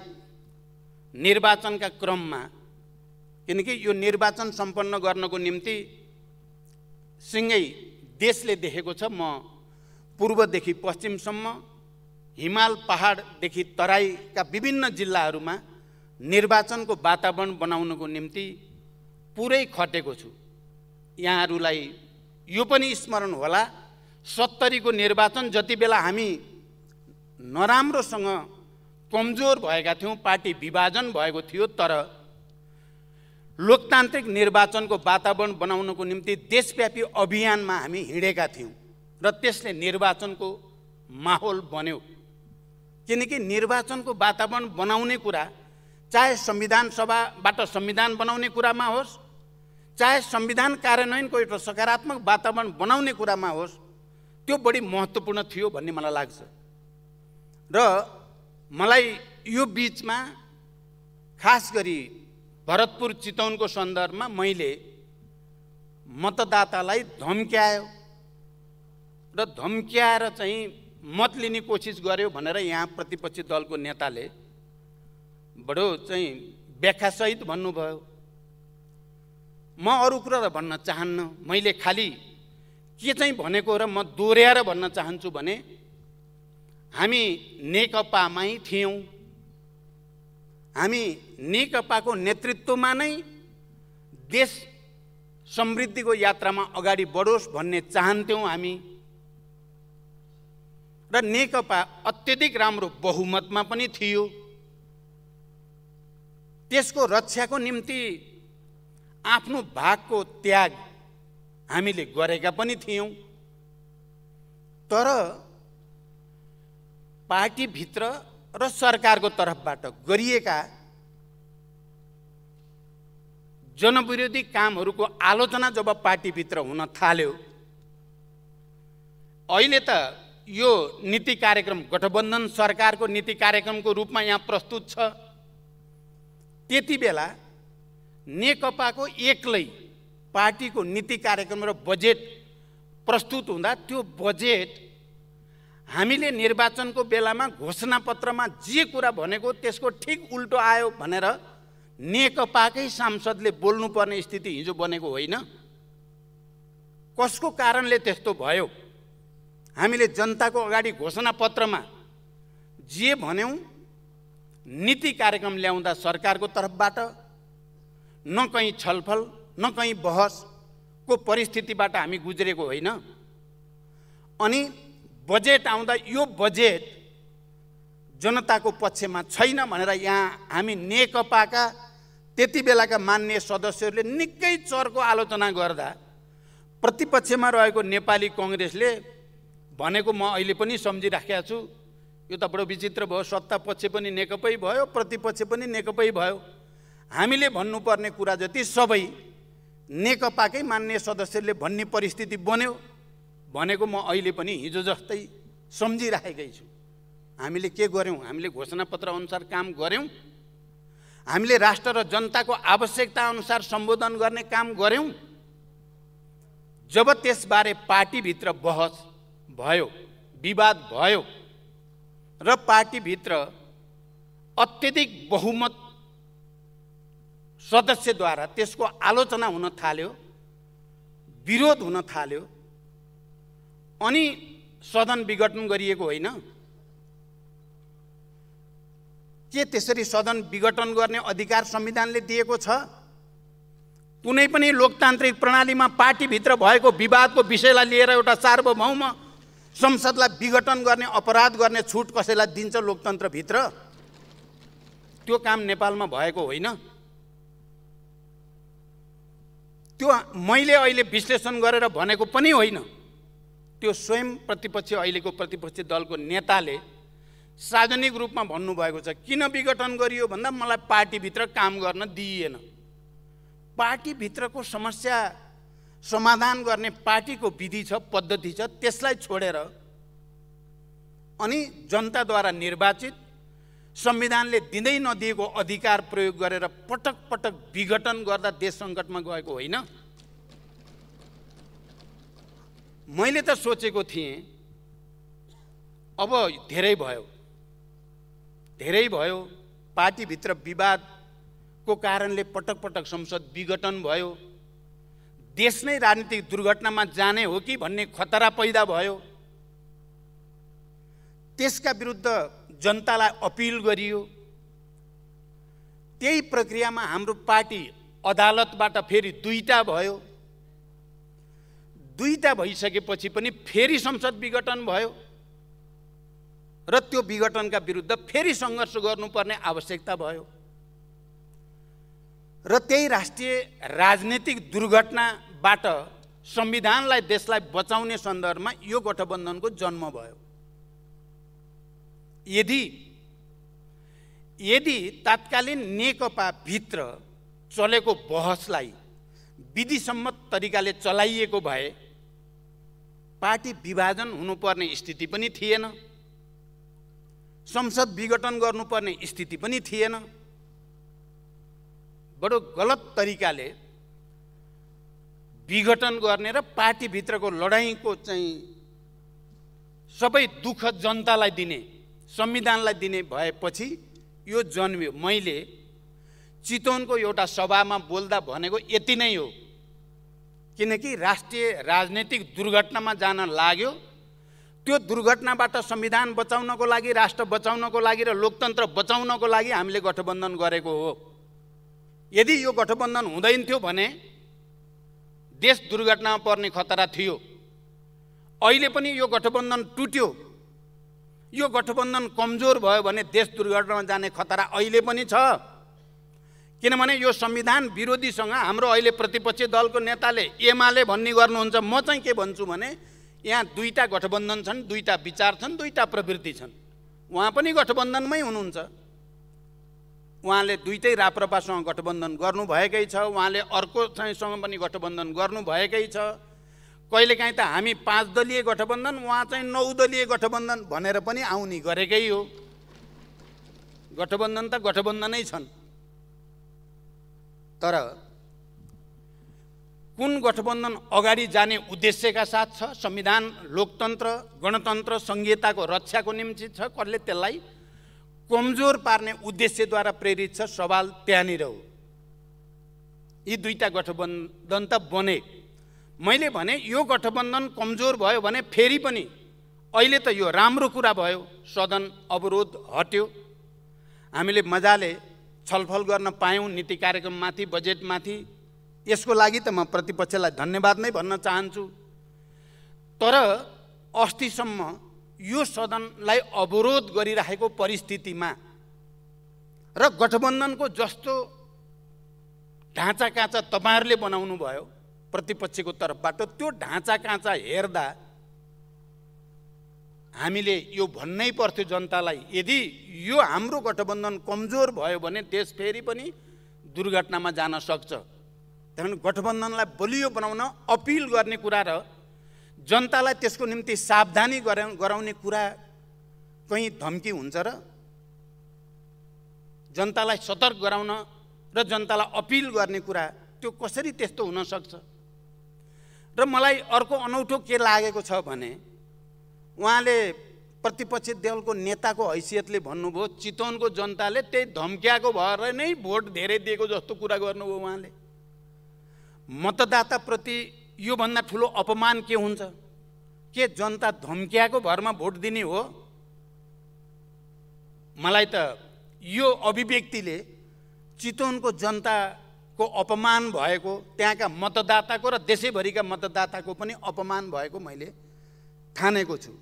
निर्वाचनका क्रममा, किनकि यो निर्वाचन सम्पन्न गर्नको निम्ति सँगै देशले देखेको छ, म पूर्वदेखि पश्चिमसम्म, हिमाल पहाडदेखि तराईका विभिन्न जिल्लाहरूमा निर्वाचनको वातावरण बनाउनको निम्ति पुरै खटेको छु। यहाँहरूलाई यो पनि स्मरण होला, 70 को निर्वाचन जति बेला हामी नराम्रोसँग कमजोर भएका थियौँ, पार्टी विभाजन भएको थियो, तर लोकतान्त्रिक निर्वाचनको वातावरण बनाउनको निम्ति देशव्यापी अभियानमा हामी हिँडेका थियौँ र त्यसले निर्वाचनको माहौल बन्यो। किनकि निर्वाचनको वातावरण बनाउने कुरा, चाहे संविधान सभाबाट संविधान बनाउने कुरामा होस्, चाहे संविधान कार्यान्वयनको एउटा सकारात्मक वातावरण बनाउने कुरामा होस्, त्यो बढी महत्त्वपूर्ण थियो भन्ने मलाई लाग्छ। र मलाई यो बीचमा खास गरी भरतपुर चितवनको सन्दर्भमा मैले मतदातालाई धम्क्यायो र धम्क्याएर चाहिँ मत लिने कोसिस गर्यो भनेर यहाँ प्रतिपक्षी दलको नेताले बडो चाहिँ व्याख्यासहित भन्नुभयो। म अरू कुरा त भन्न चाहन्न, मैले खालि के चाहिँ भनेको र म दोहोऱ्याएर भन्न चाहन्छु भने हामी नेकपामै थियौँ, हामी नेकपाको नेतृत्वमा नै देश समृद्धिको यात्रामा अगाडि बढोस् भन्ने चाहन्थ्यौँ हामी, र नेकपा अत्यधिक राम्रो बहुमतमा पनि थियो। त्यसको रक्षाको निम्ति आफ्नो भागको त्याग हामीले गरेका पनि थियौँ, तर पार्टीभित्र र सरकारको तर्फबाट गरिएका जनविरोधी कामहरूको आलोचना जब पार्टीभित्र हुन थाल्यो, अहिले त यो नीति कार्यक्रम गठबन्धन सरकारको नीति कार्यक्रमको रूपमा यहाँ प्रस्तुत छ, त्यति बेला नेकपाको एक्लै पार्टीको नीति कार्यक्रम र बजेट प्रस्तुत हुँदा त्यो बजेट हामीले निर्वाचनको बेलामा घोषणापत्रमा जे कुरा भनेको त्यसको ठिक उल्टो आयो भनेर नेकपाकै सांसदले बोल्नुपर्ने स्थिति हिजो बनेको होइन। कसको कारणले त्यस्तो भयो? हामीले जनताको अगाडि घोषणापत्रमा जे भन्यौं, नीति कार्यक्रम ल्याउँदा सरकारको तर्फबाट न कहीँ छलफल न कहीँ बहसको परिस्थितिबाट हामी गुज्रेको होइन। अनि बजेट आउँदा यो बजेट जनताको पक्षमा छैन भनेर यहाँ हामी नेकपाका त्यति बेलाका माननीय सदस्यहरूले निकै चर्को आलोचना गर्दा प्रतिपक्षमा रहेको नेपाली कांग्रेसले भनेको म अहिले पनि सम्झिराखेको छु। यो त बडो विचित्र भयो, सत्ता पक्ष पनि नेकपै भयो, प्रतिपक्ष पनि नेकपै भयो। हामीले भन्नुपर्ने कुरा जति सबै नेकपाकै माननीय सदस्यले भन्ने परिस्थिति बन्यो भनेको म अहिले पनि हिजो जस्तै सम्झिराखेकै छु। हामीले के गर्यौं? हामीले घोषणापत्र अनुसार काम गर्यौं। हामीले राष्ट्र र जनताको आवश्यकता अनुसार सम्बोधन गर्ने काम गर्यौं। जब त्यसबारे पार्टीभित्र बहस भयो, विवाद भयो र पार्टीभित्र अत्यधिक बहुमत सदस्यद्वारा त्यसको आलोचना हुन थाल्यो, विरोध हुन थाल्यो, अनि सदन विघटन गरिएको होइन। के त्यसरी सदन विघटन गर्ने अधिकार संविधानले दिएको छ? कुनै पनि लोकतान्त्रिक प्रणालीमा पार्टीभित्र भएको विवादको विषयलाई लिएर एउटा सार्वभौम संसदलाई विघटन गर्ने, अपराध गर्ने छुट कसैलाई दिन्छ लोकतन्त्रभित्र? त्यो काम नेपालमा भएको होइन। त्यो मैले अहिले विश्लेषण गरेर भनेको पनि होइन। त्यो स्वयं प्रतिपक्ष, अहिलेको प्रतिपक्षी दलको नेताले सार्वजनिक रूपमा भन्नुभएको छ। किन विघटन गरियो भन्दा मलाई पार्टीभित्र काम गर्न दिइएन। पार्टीभित्रको समस्या समाधान गर्ने पार्टीको विधि छ, पद्धति छ, त्यसलाई छोडेर अनि जनताद्वारा निर्वाचित संविधानले दिँदै नदिएको अधिकार प्रयोग गरेर पटक पटक विघटन गर्दा देश सङ्कटमा गएको होइन। मैले त सोचेको थिएँ अब धेरै भयो, पार्टीभित्र विवादको कारणले पटक पटक संसद विघटन भयो, देश नै राजनीतिक दुर्घटनामा जाने हो कि भन्ने खतरा पैदा भयो। त्यसका विरुद्ध जनतालाई अपिल गरियो। त्यही प्रक्रियामा हाम्रो पार्टी अदालतबाट फेरि दुईटा भयो। दुईटा भइसकेपछि पनि फेरि संसद विघटन भयो र त्यो विघटनका विरुद्ध फेरि सङ्घर्ष गर्नुपर्ने आवश्यकता भयो। र त्यही राष्ट्रिय राजनीतिक दुर्घटनाबाट संविधानलाई, देशलाई बचाउने सन्दर्भमा यो गठबन्धनको जन्म भयो। यदि तत्कालीन नेकपा भित्र चलेको बहसलाई विधिसम्मत तरिकाले चलाइएको भए पार्टी विभाजन हुनुपर्ने स्थिति पनि थिएन, संसद विघटन गर्नुपर्ने स्थिति पनि थिएन। बडो गलत तरिकाले विघटन गर्ने र पार्टीभित्रको लडाईँको चाहिँ सबै दुःख जनतालाई दिने, संविधानलाई दिने भएपछि यो जन्मियो। मैले चितवनको एउटा सभामा बोल्दा भनेको यति नै हो, किनकि राष्ट्रिय राजनीतिक दुर्घटनामा जान लाग्यो। त्यो दुर्घटनाबाट संविधान बचाउनको लागि, राष्ट्र बचाउनको लागि र लोकतन्त्र बचाउनको लागि हामीले गठबन्धन गरेको हो। यदि यो गठबन्धन हुँदैन थियो भने देश दुर्घटनामा पर्ने खतरा थियो। अहिले पनि यो गठबन्धन टुट्यो, यो गठबन्धन कमजोर भयो भने देश दुर्घटनामा जाने खतरा अहिले पनि छ। किनभने यो संविधान विरोधीसँग हाम्रो अहिले प्रतिपक्षी दलको नेताले एमाले भन्ने गर्नुहुन्छ। म चाहिँ के भन्छु भने यहाँ दुईटा गठबन्धन छन्, दुईटा विचार छन्, दुईटा प्रवृत्ति छन्। उहाँ पनि गठबन्धनमै हुनुहुन्छ। उहाँले दुईटै राप्रपासँग गठबन्धन गर्नुभएकै छ, उहाँले अर्को चाहिँसँग पनि गठबन्धन गर्नुभएकै छ। कहिलेकाहीँ त हामी 5 दलीय गठबन्धन, उहाँ चाहिँ 9 दलीय गठबन्धन भनेर पनि आउने गरेकै हो। गठबन्धन त गठबन्धनै छन्। तर कुन गठबन्धन अगाडि जाने उद्देश्यका साथ छ, संविधान, लोकतन्त्र, गणतन्त्र, संघीयताको रक्षाको निम्ति छ, कसले त्यसलाई कमजोर पार्ने उद्देश्यद्वारा प्रेरित छ, सवाल त्यहाँनिर हो। यी दुईटा गठबन्धन त बने। मैले भने यो गठबन्धन कमजोर भयो भने फेरि पनि अहिले त यो राम्रो कुरा भयो, सदन अवरोध हट्यो, हामीले मजाले छलफल गर्न पायौँ नीति कार्यक्रममाथि, बजेटमाथि। यसको लागि त म प्रतिपक्षलाई धन्यवाद नै भन्न चाहन्छु। तर अस्तिसम्म यो सदनलाई अवरोध गरिरहेको परिस्थितिमा र गठबन्धनको जस्तो ढाँचा काँचा तपाईँहरूले बनाउनु भयो प्रतिपक्षको तर्फबाट, त्यो ढाँचा काँचा हेर्दा हामीले यो भन्नै पर्थ्यो जनतालाई, यदि यो हाम्रो गठबन्धन कमजोर भयो भने देश फेरि पनि दुर्घटनामा जान सक्छ। त्यही गठबन्धनलाई बलियो बनाउन अपिल गर्ने कुरा र जनतालाई त्यसको निम्ति सावधानी गराउने कुरा कहीँ धम्की हुन्छ र? जनतालाई सतर्क गराउन र जनतालाई अपिल गर्ने कुरा त्यो कसरी त्यस्तो हुन सक्छ? र मलाई अर्को अनौठो के लागेको छ भने उहाँले प्रतिपक्षी दलको नेताको हैसियतले भन्नुभयो चितवनको जनताले त्यही धम्क्याएको भएर नै भोट धेरै दिएको जस्तो कुरा गर्नुभयो उहाँले। मतदाताप्रति योभन्दा ठुलो अपमान के हुन्छ? के जनता धम्क्याएको भरमा भोट दिने हो? मलाई त यो अभिव्यक्तिले चितवनको जनताको अपमान भएको, त्यहाँका मतदाताको र देशैभरिका मतदाताको पनि अपमान भएको मैले ठानेको छु।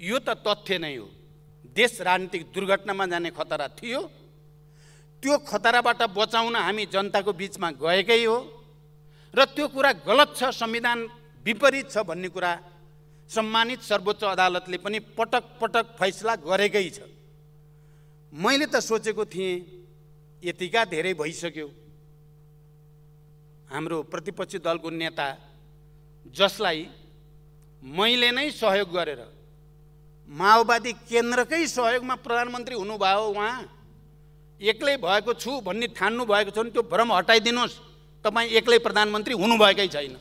यो त तथ्य नै हो। देश राजनीतिक दुर्घटनामा जाने खतरा थियो, त्यो खतराबाट बचाउन हामी जनताको बिचमा गएकै हो र त्यो कुरा गलत छ, संविधान विपरीत छ भन्ने कुरा सम्मानित सर्वोच्च अदालतले पनि पटक पटक फैसला गरेकै छ। मैले त सोचेको थिएँ यतिका धेरै भइसक्यो, हाम्रो प्रतिपक्षी दलको नेता जसलाई मैले नै सहयोग गरेर माओवादी केन्द्रकै सहयोगमा प्रधानमन्त्री हुनुभयो, उहाँ एक्लै भएको छु भन्ने ठान्नु भएको छ भने त्यो भ्रम हटाइदिनुहोस्। तपाईँ एक्लै प्रधानमन्त्री हुनुभएकै छैन।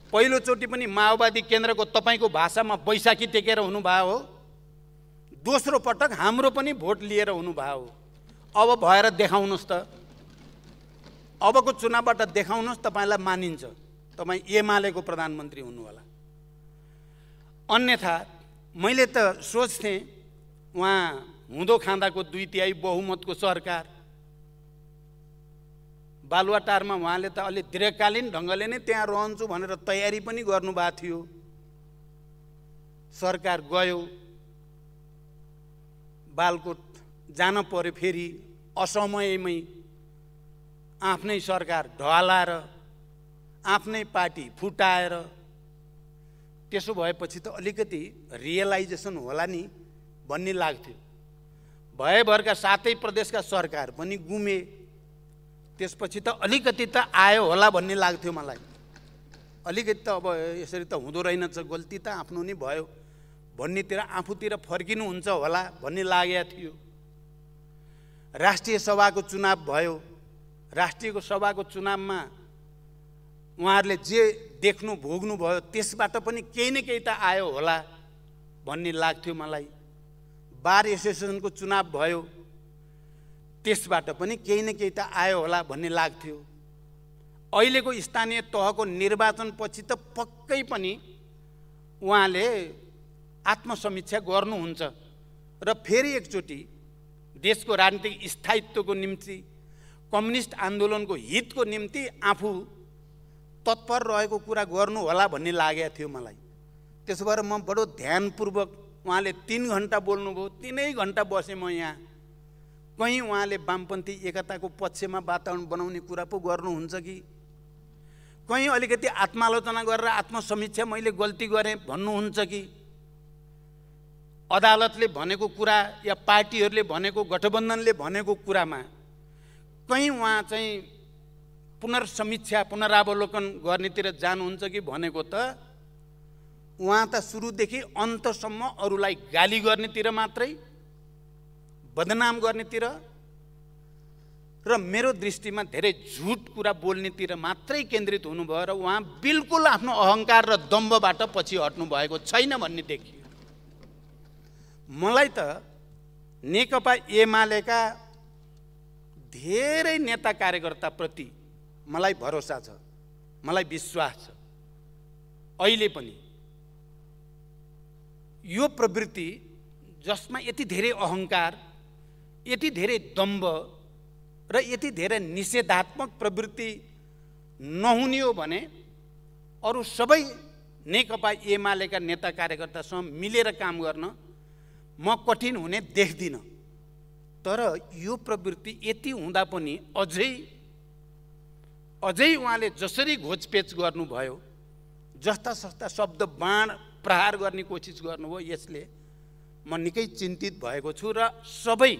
पहिलोचोटि पनि माओवादी केन्द्रको तपाईँको भाषामा बैशाखी टेकेर हुनुभयो हो, दोस्रो पटक हाम्रो पनि भोट लिएर हुनुभयो हो। अब भएर देखाउनुहोस् त, अबको चुनावबाट देखाउनुहोस्, तपाईँलाई मानिन्छ, तपाईँ एमालेको प्रधानमन्त्री हुनु होला। अन्यथा मैले त सोच्थेँ उहाँ हुँदो खाँदाको 2/3 बहुमतको सरकार, बालुवाटारमा उहाँले त अलि दीर्घकालीन ढङ्गले नै त्यहाँ रहन्छु भनेर तयारी पनि गर्नुभएको थियो। सरकार गयो, बालकोट जान पर्यो, फेरि असमयमै आफ्नै सरकार ढलाएर आफ्नै पार्टी फुटाएर, त्यसो भएपछि त अलिकति रियलाइजेसन होला नि भन्ने लाग्थ्यो। भएभरका 7 प्रदेशका सरकार पनि गुमे, त्यसपछि त अलिकति त आयो होला भन्ने लाग्थ्यो मलाई। अलिकति त अब यसरी त हुँदो रहेनछ, गल्ती त आफ्नो नि भयो भन्नेतिर आफूतिर फर्किनुहुन्छ होला भन्ने लागेको थियो। राष्ट्रिय सभाको चुनाव भयो, राष्ट्रिय सभाको चुनावमा उहाँहरूले जे देख्नु भोग्नु भयो त्यसबाट पनि केही न केही त आयो होला भन्ने लाग्थ्यो मलाई। बार एसोसिएसनको चुनाव भयो, त्यसबाट पनि केही न केही त आयो होला भन्ने लाग्थ्यो। अहिलेको स्थानीय तहको निर्वाचनपछि त पक्कै पनि उहाँले आत्मसमीक्षा गर्नुहुन्छ र फेरि एकचोटि देशको राजनीतिक स्थायित्वको निम्ति, कम्युनिस्ट आन्दोलनको हितको निम्ति आफू तत्पर रहेको कुरा गर्नु होला भन्ने लागेको थियो मलाई। त्यसो भएर म बडो ध्यानपूर्वक, उहाँले 3 घन्टा बोल्नुभयो, 3 घन्टा बसेँ म यहाँ। कहीँ उहाँले वामपन्थी एकताको पक्षमा वातावरण बनाउने कुरा पो गर्नुहुन्छ कि कहीँ अलिकति आत्मालोचना गरेर आत्मसमीक्षा मैले गल्ती गरेँ भन्नुहुन्छ कि अदालतले भनेको कुरा या पार्टीहरूले भनेको, गठबन्धनले भनेको कुरामा कहीँ उहाँ चाहिँ पुनर्समीक्षा पुनरावलोकन गर्नेतिर जानुहुन्छ कि भनेको त उहाँ त सुरुदेखि अन्तसम्म अरूलाई गाली गर्नेतिर मात्रै, बदनाम गर्नेतिर र मेरो दृष्टिमा धेरै झुट कुरा बोल्नेतिर मात्रै केन्द्रित हुनुभयो र उहाँ बिल्कुल आफ्नो अहङ्कार र दम्भबाट पछि हट्नु भएको छैन भन्ने देखियो। मलाई त नेकपा एमालेका धेरै नेता कार्यकर्ताप्रति मलाई भरोसा छ, मलाई विश्वास छ। अहिले पनि यो प्रवृत्ति जसमा यति धेरै अहङ्कार, यति धेरै दम्भ र यति धेरै निषेधात्मक प्रवृत्ति नहुने हो भने अरू सबै नेकपा एमालेका नेता कार्यकर्तासँग मिलेर काम गर्न म कठिन हुने देख्दिनँ। तर यो प्रवृत्ति यति हुँदा पनि अझै उहाँले जसरी घोचपेच गर्नुभयो, जस्ता सस्ता शब्द बाण प्रहार गर्ने कोसिस गर्नुभयो, यसले म निकै चिन्तित भएको छु। र सबै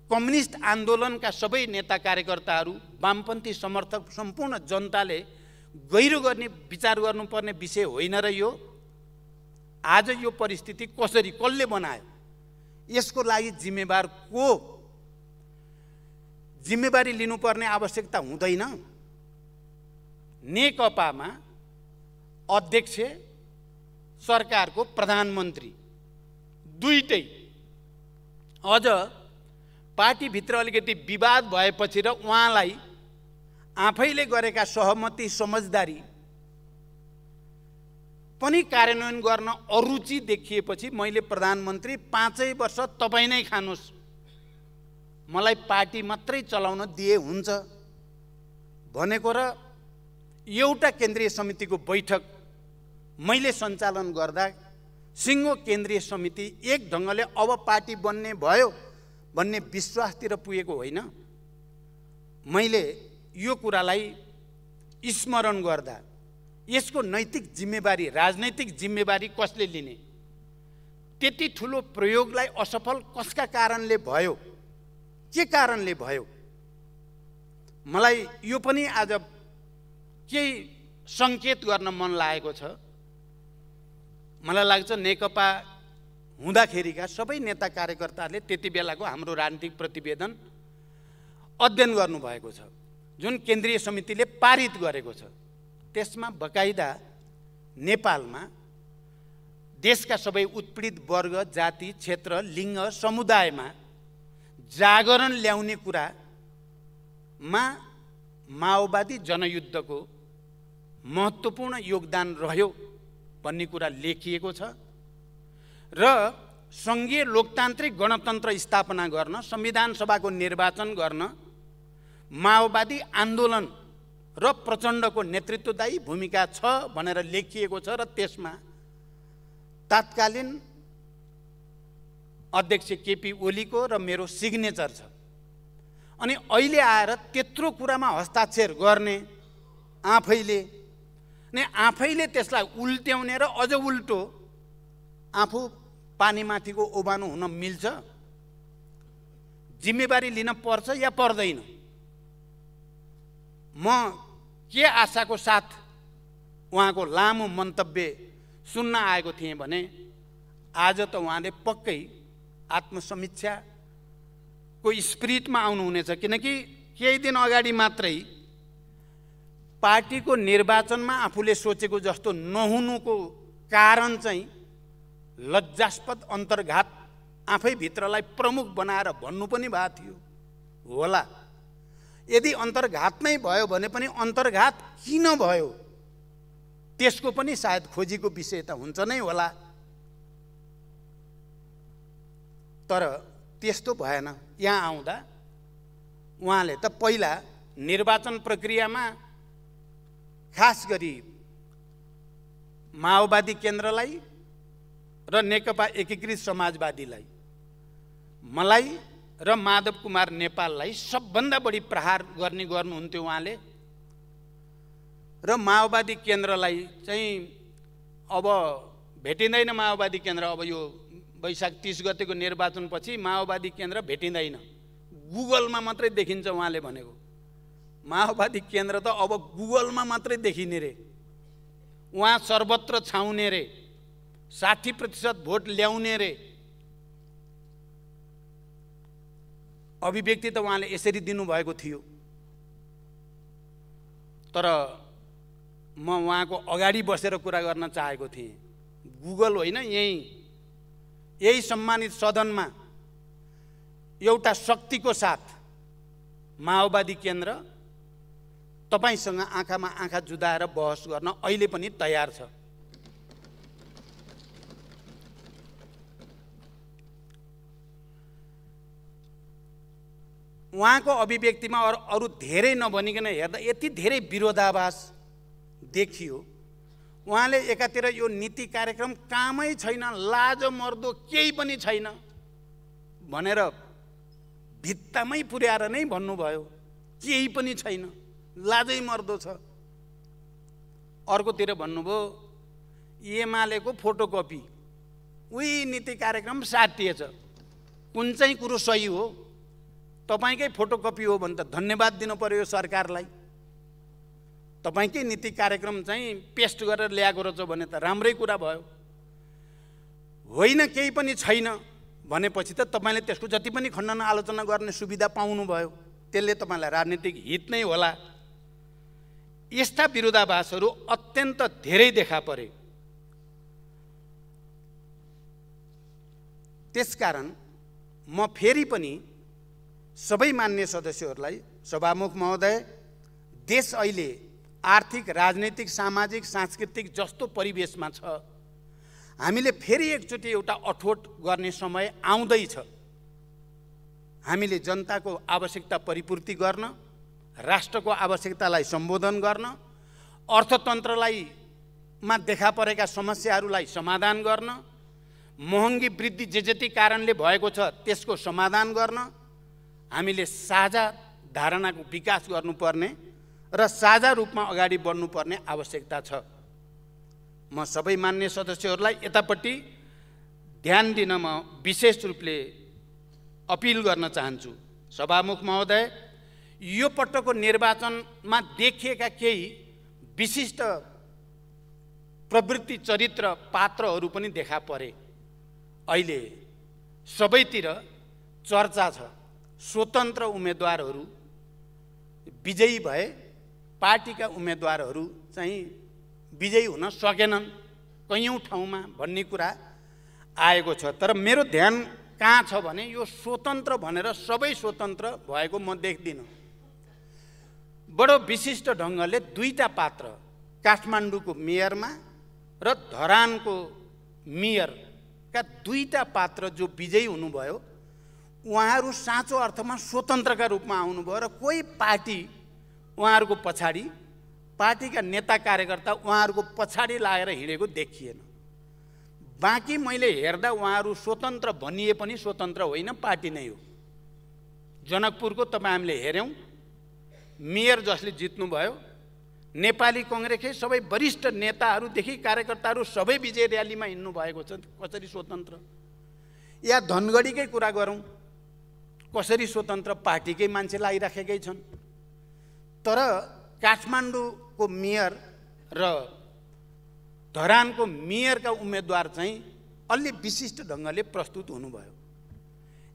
कम्युनिस्ट आन्दोलनका सबै नेता कार्यकर्ताहरू, वामपन्थी समर्थक, सम्पूर्ण जनताले गहिरो गर्ने विचार गर्नुपर्ने विषय होइन र यो आज यो परिस्थिति कसरी, कसले बनायो, यसको लागि जिम्मेवार को, जिम्मेवारी लिनुपर्ने आवश्यकता हुँदैन। नेकपामा अध्यक्ष, सरकारको प्रधानमन्त्री दुईटै अझ पार्टीभित्र अलिकति विवाद भएपछि र उहाँलाई आफैले गरेका सहमति समझदारी पनि कार्यान्वयन गर्न अरुचि देखिएपछि मैले प्रधानमन्त्री 5 वर्ष तपाईँ नै खानुहोस्, मलाई पार्टी मात्रै चलाउन दिए हुन्छ भनेको र एउटा केन्द्रीय समितिको बैठक मैले सञ्चालन गर्दा सिङ्गो केन्द्रीय समिति एक ढङ्गले अब पार्टी बन्ने भयो भन्ने विश्वासतिर पुगेको होइन। मैले यो कुरालाई स्मरण गर्दा यसको नैतिक जिम्मेवारी, राजनैतिक जिम्मेवारी कसले लिने, त्यति ठुलो प्रयोगलाई असफल कसका कारणले भयो, के कारणले भयो, मलाई यो पनि आज केही सङ्केत गर्न मन लागेको छ। मलाई लाग्छ नेकपा हुँदाखेरिका सबै नेता कार्यकर्ताहरूले त्यति बेलाको हाम्रो राजनीतिक प्रतिवेदन अध्ययन गर्नुभएको छ, जुन केन्द्रीय समितिले पारित गरेको छ। त्यसमा बकाइदा नेपालमा देशका सबै उत्पीडित वर्ग, जाति, क्षेत्र, लिङ्ग, समुदायमा जागरण ल्याउने कुरामा माओवादी जनयुद्धको महत्त्वपूर्ण योगदान रह्यो भन्ने कुरा लेखिएको छ र सङ्घीय लोकतान्त्रिक गणतन्त्र स्थापना गर्न, संविधान सभाको निर्वाचन गर्न माओवादी आन्दोलन र प्रचण्डको नेतृत्वदायी भूमिका छ भनेर लेखिएको छ र त्यसमा तात्कालीन अध्यक्ष केपी ओलीको र मेरो सिग्नेचर छ। अनि अहिले आएर त्यत्रो कुरामा हस्ताक्षर गर्ने आफैले त्यसलाई उल्ट्याउने र अझ उल्टो आफू पानीमाथिको ओबानो हुन मिल्छ? जिम्मेवारी लिन पर्छ या पर्दैन? म के आशाको साथ उहाँको लामो मन्तव्य सुन्न आएको थिएँ भने आज त उहाँले पक्कै आत्मसमीक्षाको स्पिरिटमा आउनुहुनेछ, किनकि केही दिन अगाडि मात्रै पार्टीको निर्वाचनमा आफूले सोचेको जस्तो नहुनुको कारण चाहिँ लज्जास्पद अन्तर्घात आफै भित्रलाई प्रमुख बनाएर भन्नु पनि भएको थियो होला। यदि अन्तर्घात नै भयो भने पनि अन्तर्घात किन भयो त्यसको पनि सायद खोजीको विषय त हुन्छ नै होला। तर त्यस्तो भएन। यहाँ आउँदा उहाँले त पहिला निर्वाचन प्रक्रियामा खास गरी माओवादी केन्द्रलाई र नेकपा एकीकृत समाजवादीलाई, मलाई र माधव कुमार नेपाललाई सबभन्दा बढी प्रहार गर्नुहुन्थ्यो उहाँले। र माओवादी केन्द्रलाई चाहिँ अब भेटिँदैन, माओवादी केन्द्र अब यो वैशाख 30 गतेको निर्वाचनपछि माओवादी केन्द्र भेटिँदैन, गुगलमा मात्रै देखिन्छ उहाँले भनेको। माओवादी केन्द्र त अब गुगलमा मात्रै देखिने रे, उहाँ सर्वत्र छाउने रे, 60% भोट ल्याउने रे। अभिव्यक्ति त उहाँले यसरी दिनुभएको थियो, तर म उहाँको अगाडि बसेर कुरा गर्न चाहेको थिएँ। गुगल होइन, यही सम्मानित सदनमा एउटा शक्तिको साथ माओवादी केन्द्र तपाईसँग आँखामा आँखा जुदाएर बहस गर्न अहिले पनि तयार छ। उहाँको अभिव्यक्तिमा अरू धेरै नभनिकन हेर्दा यति धेरै विरोधाभास देखियो। उहाँले एकातिर यो नीति कार्यक्रम कामै छैन, लाज मर्दो केही पनि छैन भनेर भित्तामै पुर्याएर नै भन्नुभयो, केही पनि छैन, लाजै मर्दो छ। अर्कोतिर भन्नुभयो एमालेको फोटोकपी, उही नीति कार्यक्रम साटिएछ। कुन चाहिँ कुरो सही हो? तपाईकै फोटोकपी हो भने त धन्यवाद दिनु पर्यो यो सरकारलाई। तपाईकै नीति कार्यक्रम चाहिँ पेस्ट गरेर ल्याएको रहेछ भने त राम्रै कुरा भयो। होइन केही पनि छैन भनेपछि त तपाईले त्यसको जति पनि खण्डन आलोचना गर्ने सुविधा पाउनुभयो, त्यसले तपाईलाई राजनीतिक हित नै होला। यस्ता विरोधाभासहरू अत्यन्त धेरै देखा परे। त्यसकारण म फेरि पनि सबै मान्य सदस्यहरूलाई, सभामुख महोदय, देश अहिले आर्थिक, राजनीतिक, सामाजिक, सांस्कृतिक जस्तो परिवेशमा छ, हामीले फेरि एकचोटि एउटा अठोट गर्ने समय आउँदैछ। हामीले जनताको आवश्यकता परिपूर्ति गर्न, राष्ट्रको आवश्यकतालाई सम्बोधन गर्न, अर्थतन्त्रलाई मा देखा परेका समस्याहरूलाई समाधान गर्न, महँगी वृद्धि जे जति कारणले भएको छ त्यसको समाधान गर्न हामीले साझा धारणाको विकास गर्नुपर्ने र साझा रूपमा अगाडि बढ्नुपर्ने आवश्यकता छ। म सबै मान्य सदस्यहरूलाई यतापट्टि ध्यान दिन म विशेष रूपले अपिल गर्न चाहन्छु। सभामुख महोदय, यो पटकको निर्वाचनमा देखिएका केही विशिष्ट प्रवृत्ति, चरित्र, पात्रहरू पनि देखा परे। अहिले सबैतिर चर्चा छ, स्वतन्त्र उम्मेदवारहरू विजयी भए, पार्टीका उम्मेदवारहरू चाहिँ विजयी हुन सकेनन् कैयौँ ठाउँमा भन्ने कुरा आएको छ। तर मेरो ध्यान कहाँ छ भने यो स्वतन्त्र भनेर सबै स्वतन्त्र भएको म देख्दिनँ। बडो विशिष्ट ढङ्गले दुईटा पात्र, काठमाडौँको मेयरमा र धरानको मेयरका दुईटा पात्र जो विजयी हुनुभयो, उहाँहरू साँचो अर्थमा स्वतन्त्रका रूपमा आउनुभयो र कोही पार्टी उहाँहरूको पछाडि, पार्टीका नेता कार्यकर्ता उहाँहरूको पछाडि लागेर हिँडेको देखिएन। बाँकी मैले हेर्दा उहाँहरू स्वतन्त्र भनिए पनि स्वतन्त्र होइन, पार्टी नै हो। जनकपुरको तपाईँ हामीले हेऱ्यौँ, मेयर जसले जित्नुभयो, नेपाली कङ्ग्रेसकै सबै वरिष्ठ नेताहरूदेखि कार्यकर्ताहरू सबै विजय र्यालीमा हिँड्नु भएको छ, कसरी स्वतन्त्र? या धनगढीकै कुरा गरौँ, कसरी स्वतन्त्र? पार्टीकै मान्छे लागिराखेकै छन्। तर काठमाडौँको मेयर र धरानको मेयरका उम्मेदवार चाहिँ अलि विशिष्ट ढङ्गले प्रस्तुत हुनुभयो।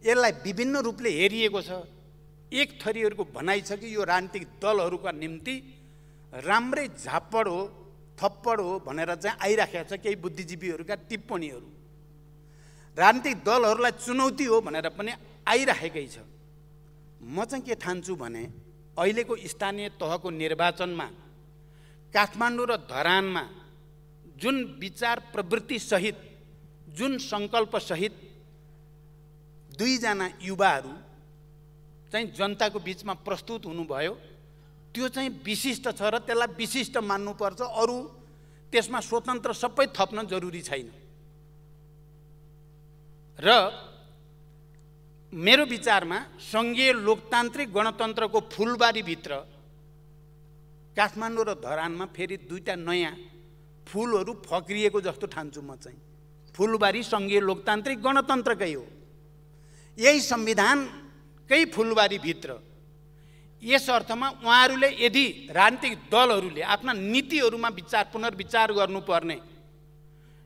यसलाई विभिन्न रूपले हेरिएको छ। एक थरीहरूको भनाइ छ कि यो राजनीतिक दलहरूका निम्ति राम्रै झापड हो, थप्पड हो भनेर चाहिँ आइराखेको छ केही बुद्धिजीवीहरूका टिप्पणीहरू। राजनीतिक दलहरूलाई चुनौती हो भनेर पनि आइराखेकै छ। म चाहिँ के ठान्छु भने अहिलेको स्थानीय तहको निर्वाचनमा काठमाडौँ र धरानमा जुन विचार प्रवृत्ति सहित, जुन सङ्कल्प सहित दुईजना युवाहरू चाहिँ जनताको बिचमा प्रस्तुत हुनुभयो, त्यो चाहिँ विशिष्ट छ र त्यसलाई विशिष्ट मान्नुपर्छ। अरू त्यसमा स्वतन्त्र सबै थप्न जरुरी छैन। र मेरो विचारमा सङ्घीय लोकतान्त्रिक गणतन्त्रको फुलबारीभित्र काठमाडौँ र धरानमा फेरि दुईटा नयाँ फुलहरू फक्रिएको जस्तो ठान्छु म चाहिँ। फुलबारी सङ्घीय लोकतान्त्रिक गणतन्त्रकै हो। यही संविधानकै फुलबारीभित्र यस अर्थमा उहाँहरूले यदि राजनीतिक दलहरूले आफ्ना नीतिहरूमा पुनर्विचार गर्नुपर्ने,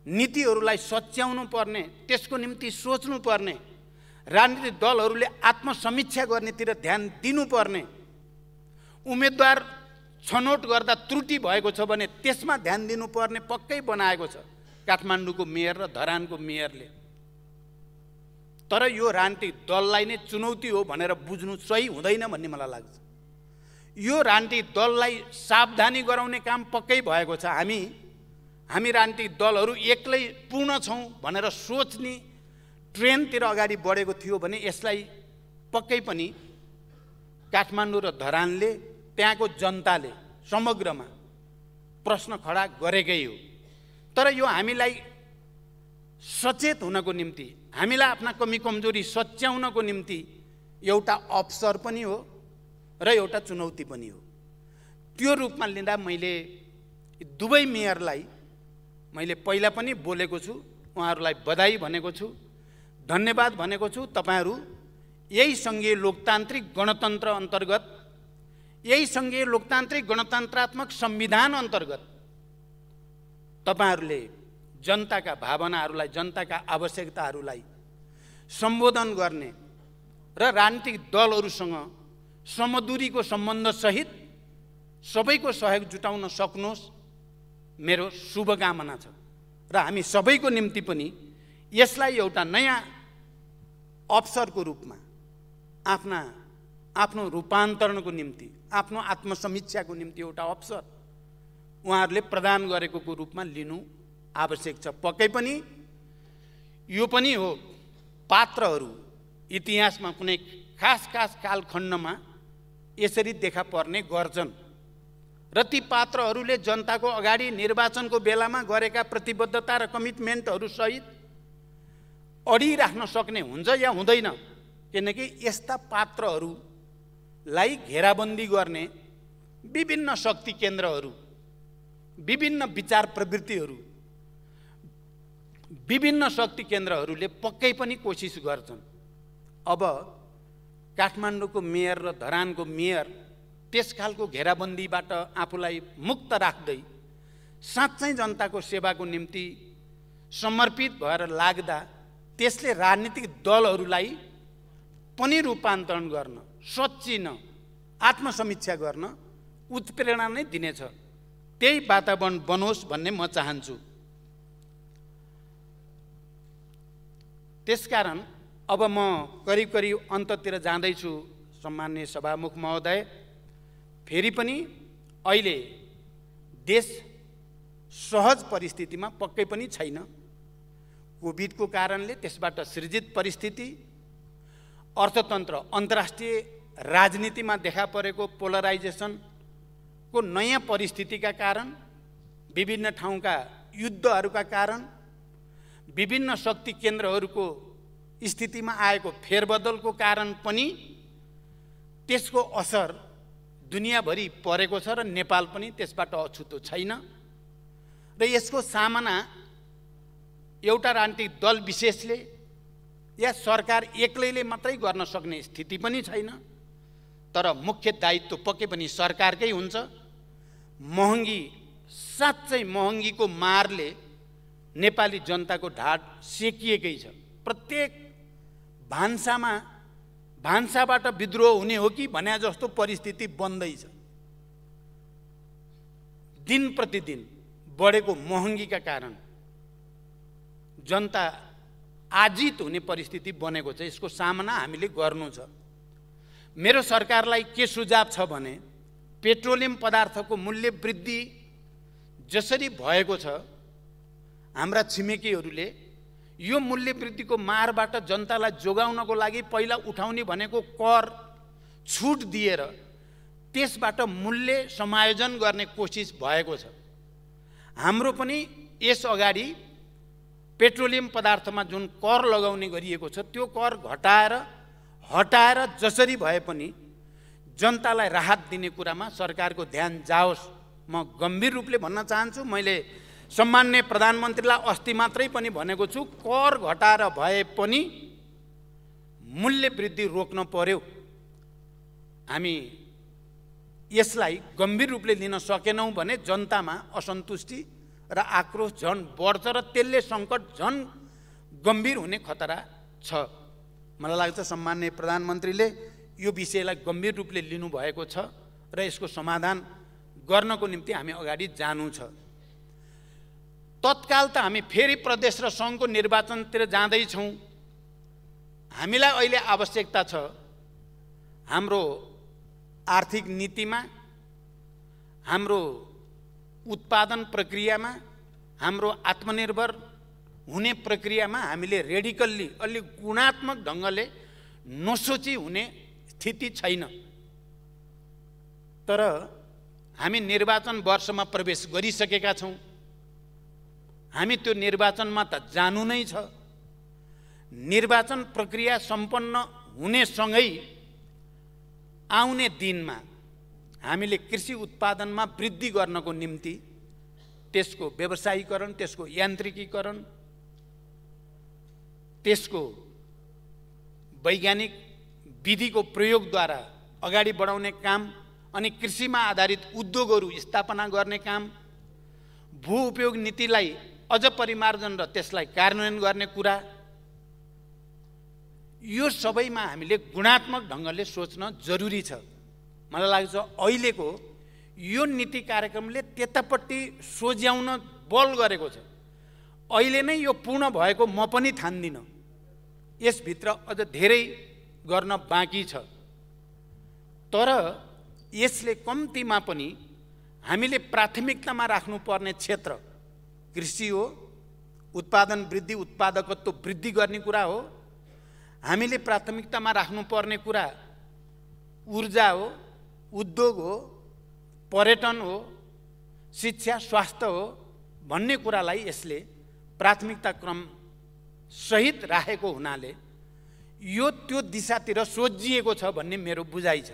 नीतिहरूलाई सच्याउनु पर्ने, त्यसको निम्ति सोच्नुपर्ने, राजनीतिक दलहरूले आत्मसमीक्षा गर्नेतिर ध्यान दिनुपर्ने, उम्मेदवार छनौट गर्दा त्रुटि भएको छ भने त्यसमा ध्यान दिनुपर्ने पक्कै बनाएको छ काठमाडौँको मेयर र धरानको मेयरले। तर यो राजनीतिक दललाई नै चुनौती हो भनेर बुझ्नु सही हुँदैन भन्ने मलाई लाग्छ। यो राजनीतिक दललाई सावधानी गराउने काम पक्कै भएको छ। हामी राजनीतिक दलहरू एक्लै पूर्ण छौँ भनेर सोच्ने ट्रेनतिर अगाडि बढेको थियो भने यसलाई पक्कै पनि काठमाडौँ र धरानले, त्यहाँको जनताले समग्रमा प्रश्न खडा गरेकै हो। तर यो हामीलाई सचेत हुनको निम्ति, हामीलाई आफ्ना कमी कमजोरी सच्याउनको निम्ति एउटा अवसर पनि हो र एउटा चुनौती पनि हो। त्यो रूपमा लिँदा मैले दुवै मेयरलाई मैले पहिला पनि बोलेको छु, उहाँहरूलाई बधाई भनेको छु, धन्यवाद भनेको छु। तपाईहरू यही सङ्घीय लोकतान्त्रिक गणतन्त्र अन्तर्गत, यही सङ्घीय लोकतान्त्रिक गणतन्त्रात्मक संविधान अन्तर्गत तपाईहरूले जनताका भावनाहरूलाई, जनताका आवश्यकताहरूलाई सम्बोधन गर्ने र राजनीतिक दलहरूसँग समदूरीको सम्बन्धसहित सबैको सहयोग जुटाउन सक्नुहोस्, मेरो शुभकामना छ। र हामी सबैको निम्ति पनि यसलाई एउटा नयाँ अवसरको रूपमा आफ्नो रूपान्तरणको निम्ति, आफ्नो आत्मसमीक्षाको निम्ति एउटा अवसर उहाँहरूले प्रदान गरेको रूपमा लिनु आवश्यक छ। पक्कै पनि यो पनि हो, पात्रहरू इतिहासमा कुनै खास कालखण्डमा यसरी देखा पर्ने गर्छन् र ती पात्रहरूले जनताको अगाडि निर्वाचनको बेलामा गरेका प्रतिबद्धता र कमिटमेन्टहरू सहित अडिराख्न सक्ने हुन्छ या हुँदैन। किनकि यस्ता पात्रहरूलाई घेराबन्दी गर्ने विभिन्न शक्ति केन्द्रहरू, विभिन्न विचार प्रवृत्तिहरू, विभिन्न शक्ति केन्द्रहरूले पक्कै पनि कोसिस गर्छन्। अब काठमाडौँको मेयर र धरानको मेयर त्यस खालको घेराबन्दीबाट आफूलाई मुक्त राख्दै साँच्चै जनताको सेवाको निम्ति समर्पित भएर लाग्दा त्यसले राजनीतिक दलहरूलाई पनि रूपान्तरण गर्न, सच्चिन, आत्मसमीक्षा गर्न उत्प्रेरणा नै दिनेछ। त्यही वातावरण बनोस् भन्ने म चाहन्छु। त्यसकारण अब म करिब अन्ततिर जाँदैछु। सम्माननीय सभामुख महोदय, फेरि पनि अहिले देश सहज परिस्थितिमा पक्कै पनि छैन। कोभिडको कारणले त्यसबाट सृजित परिस्थिति, अर्थतन्त्र, अन्तर्राष्ट्रिय राजनीतिमा देखा परेको पोलराइजेसनको नयाँ परिस्थितिका कारण, विभिन्न ठाउँका युद्धहरूका कारण, विभिन्न शक्ति केन्द्रहरूको स्थितिमा आएको फेरबदलको कारण पनि त्यसको असर दुनियाँभरि परेको छ र नेपाल पनि त्यसबाट अछुतो छैन। र यसको सामना एउटा राजनीतिक दल विशेषले या सरकार एक्लैले मात्रै गर्न सक्ने स्थिति पनि छैन। तर मुख्य दायित्व पक्कै पनि सरकारकै हुन्छ। महँगी, साँच्चै महँगीको मारले नेपाली जनताको ढाड सेकिएकै छ। प्रत्येक भान्साबाट विद्रोह हुने हो कि भने जस्तो परिस्थिति बन्दैछ। दिन प्रतिदिन बढेको महँगीका कारण जनता आजित हुने परिस्थिति बनेको छ। यसको सामना हामीले गर्नु छ। मेरो सरकारलाई के सुझाव छ भने पेट्रोलियम पदार्थको मूल्य वृद्धि जसरी भएको छ, हाम्रा छिमेकीहरूले यो मूल्य वृद्धिको मारबाट जनतालाई जोगाउनको लागि पहिला उठाउने भनेको कर छुट दिएर त्यसबाट मूल्य समायोजन गर्ने कोसिस भएको छ। हाम्रो पनि यस अगाडि पेट्रोलियम पदार्थमा जुन कर लगाउने गरिएको छ त्यो कर हटाएर जसरी भए पनि जनतालाई राहत दिने कुरामा सरकारको ध्यान जाओस्, म गम्भीर रूपले भन्न चाहन्छु। मैले सम्माननीय प्रधानमन्त्रीलाई अस्ति मात्रै पनि भनेको छु, कर घटाएर भए पनि मूल्य वृद्धि रोक्न पर्यो। हामी यसलाई गम्भीर रूपले लिन सकेनौँ भने जनतामा असन्तुष्टि र आक्रोश झन बढ्छ र त्यसले सङ्कट झन गम्भीर हुने खतरा छ। म मलाई लाग्छ सम्माननीय प्रधानमन्त्रीले यो विषयलाई गम्भीर रूपले लिनुभएको छ र यसको समाधान गर्नको निम्ति हामी अगाडि जानु छ। तत्काल त हामी फेरि प्रदेश र सङ्घको निर्वाचनतिर जाँदैछौँ। हामीलाई अहिले आवश्यकता छ हाम्रो आर्थिक नीतिमा, हाम्रो उत्पादन प्रक्रियामा, हाम्रो आत्मनिर्भर हुने प्रक्रियामा हामीले रेडिकल्ली अलि गुणात्मक ढङ्गले नसोची हुने स्थिति छैन। तर हामी निर्वाचन वर्षमा प्रवेश गरिसकेका छौँ। हामी त्यो निर्वाचनमा त जानु नै छ। निर्वाचन प्रक्रिया सम्पन्न हुनेसँगै आउने दिनमा हामीले कृषि उत्पादनमा वृद्धि गर्नको निम्ति त्यसको व्यवसायीकरण, त्यसको यान्त्रिकीकरण, त्यसको वैज्ञानिक विधिको प्रयोगद्वारा अगाडि बढाउने काम अनि कृषिमा आधारित उद्योगहरू स्थापना गर्ने काम, भू उपयोग नीतिलाई अझ परिमार्जन र त्यसलाई कार्यान्वयन गर्ने कुरा, यो सबैमा हामीले गुणात्मक ढङ्गले सोच्न जरुरी छ। मलाई लाग्छ अहिलेको यो नीति कार्यक्रमले त्यतापट्टि सोझ्याउन बल गरेको छ। अहिले नै यो पूर्ण भएको म पनि ठान्दिनँ। यसभित्र अझ धेरै गर्न बाँकी छ। तर यसले कम्तीमा पनि हामीले प्राथमिकतामा राख्नुपर्ने क्षेत्र कृषि हो, उत्पादन वृद्धि, उत्पादकत्व वृद्धि गर्ने कुरा हो। हामीले प्राथमिकतामा राख्नुपर्ने कुरा ऊर्जा हो, उद्योग हो, पर्यटन हो, शिक्षा, स्वास्थ्य हो भन्ने कुरालाई यसले प्राथमिकता क्रम सहित राखेको हुनाले यो त्यो दिशातिर सोझिएको छ भन्ने मेरो बुझाइ छ।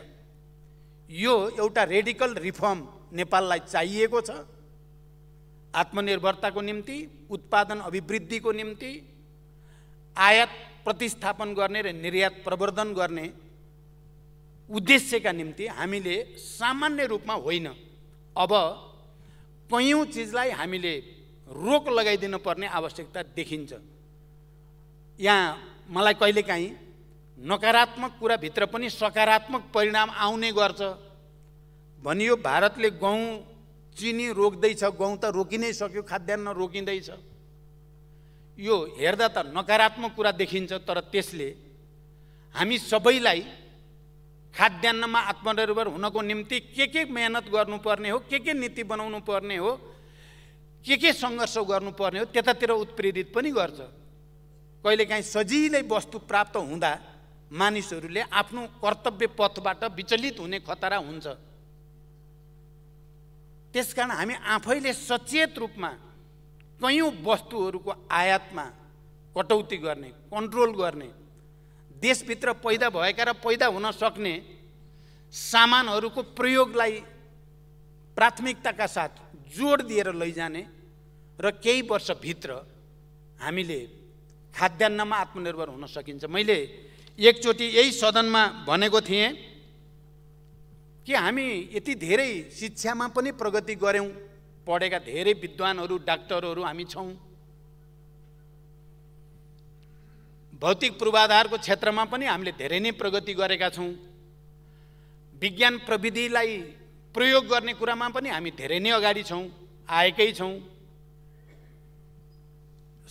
यो एउटा रेडिकल रिफर्म नेपाललाई चाहिएको छ। आत्मनिर्भरताको निम्ति, उत्पादन अभिवृद्धिको निम्ति, आयात प्रतिस्थापन गर्ने र निर्यात प्रवर्धन गर्ने उद्देश्यका निम्ति हामीले सामान्य रूपमा होइन, अब कयौं चिजलाई हामीले रोक लगाइदिनु पर्ने आवश्यकता देखिन्छ। यहाँ मलाई कहिलेकाहीँ नकारात्मक कुराभित्र पनि सकारात्मक परिणाम आउने गर्छ भनियो। भारतले गहुँ चिनी रोक्दैछ, गहुँ त रोकि नै सक्यो, खाद्यान्न रोकिँदैछ। यो हेर्दा त नकारात्मक कुरा देखिन्छ, तर त्यसले हामी सबैलाई खाद्यान्नमा आत्मनिर्भर हुनको निम्ति के मेहनत गर्नुपर्ने हो, के नीति बनाउनु पर्ने हो, के सङ्घर्ष गर्नुपर्ने हो त्यतातिर उत्प्रेरित पनि गर्छ। कहिलेकाहीँ सजिलै वस्तु प्राप्त हुँदा मानिसहरूले आफ्नो कर्तव्य पथबाट विचलित हुने खतरा हुन्छ। त्यसकारण हामी आफैले सचेत रूपमा कयौं वस्तुहरूको आयातमा कटौती गर्ने, कन्ट्रोल गर्ने, देशभित्र पैदा भएका र पैदा हुन सक्ने सामानहरूको प्रयोगलाई प्राथमिकताका साथ जोड दिएर लैजाने र केही वर्षभित्र हामीले खाद्यान्नमा आत्मनिर्भर हुन सकिन्छ। मैले एकचोटि यही सदनमा भनेको थिएँ कि हामी यति धेरै शिक्षामा पनि प्रगति गर्यौं, पढेका धेरै विद्वानहरू, डाक्टरहरू हामी छौं। भौतिक पूर्वाधारको क्षेत्रमा पनि हामीले धेरै नै प्रगति गरेका छौं। विज्ञान प्रविधिलाई प्रयोग गर्ने कुरामा पनि हामी धेरै नै अगाडि छौं, आएकै छौं।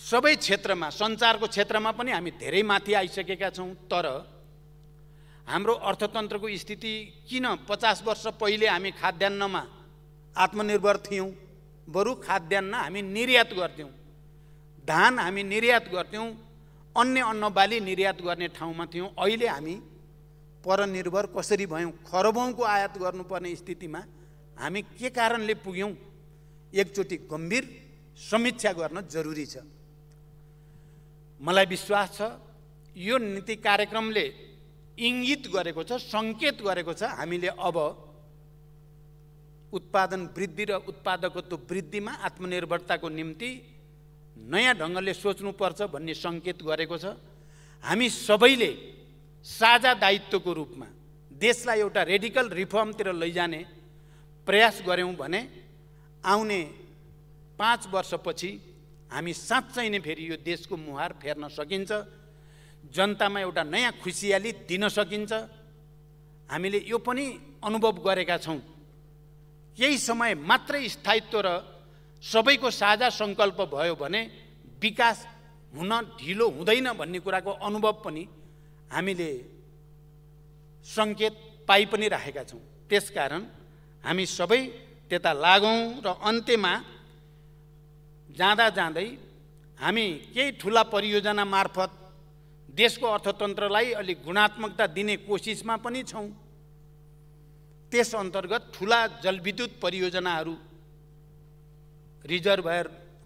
सबै क्षेत्रमा, सञ्चारको क्षेत्रमा पनि हामी धेरै माथि आइसकेका छौं। तर हाम्रो अर्थतन्त्रको स्थिति किन 50 वर्ष पहिले हामी खाद्यान्नमा आत्मनिर्भर थियौं? बरु खाद्यान्न हामी निर्यात गर्थ्यौं, धान हामी निर्यात गर्थ्यौं, अन्य अन्नबाली निर्यात गर्ने ठाउँमा थियौं। अहिले हामी परनिर्भर कसरी भयौं? खरबौंको आयात गर्नुपर्ने स्थितिमा हामी के कारणले पुग्यौं? एकचोटि गम्भीर समीक्षा गर्न जरुरी छ। मलाई विश्वास छ यो नीति कार्यक्रमले इङ्गित गरेको छ, संकेत गरेको छ हामीले अब उत्पादन वृद्धि र उत्पादकत्व वृद्धिमा आत्मनिर्भरताको निम्ति नयाँ ढङ्गले सोच्नुपर्छ भन्ने संकेत गरेको छ। हामी सबैले साझा दायित्वको रूपमा देशलाई एउटा रेडिकल रिफर्मतिर लैजाने प्रयास गर्यौं भने आउने 5 वर्षपछि हामी साँच्चै नै फेरि यो देशको मुहार फेर्न सकिन्छ। जनतामा एउटा नयाँ खुसियाली दिन सकिन्छ। हामीले यो पनि अनुभव गरेका छौँ। केही समय मात्रै स्थायित्व र सबैको साझा सङ्कल्प भयो भने विकास हुन ढिलो हुँदैन भन्ने कुराको अनुभव पनि हामीले सङ्केत पाइ पनि राखेका छौँ। त्यसकारण हामी सबै त्यता लागौँ र अन्त्यमा जाँदा जाँदै हामी केही ठुला परियोजना मार्फत देशको अर्थतन्त्रलाई अलिक गुणात्मकता दिने कोसिसमा पनि छौँ। त्यस अन्तर्गत ठुला जलविद्युत परियोजनाहरू, रिजर्भर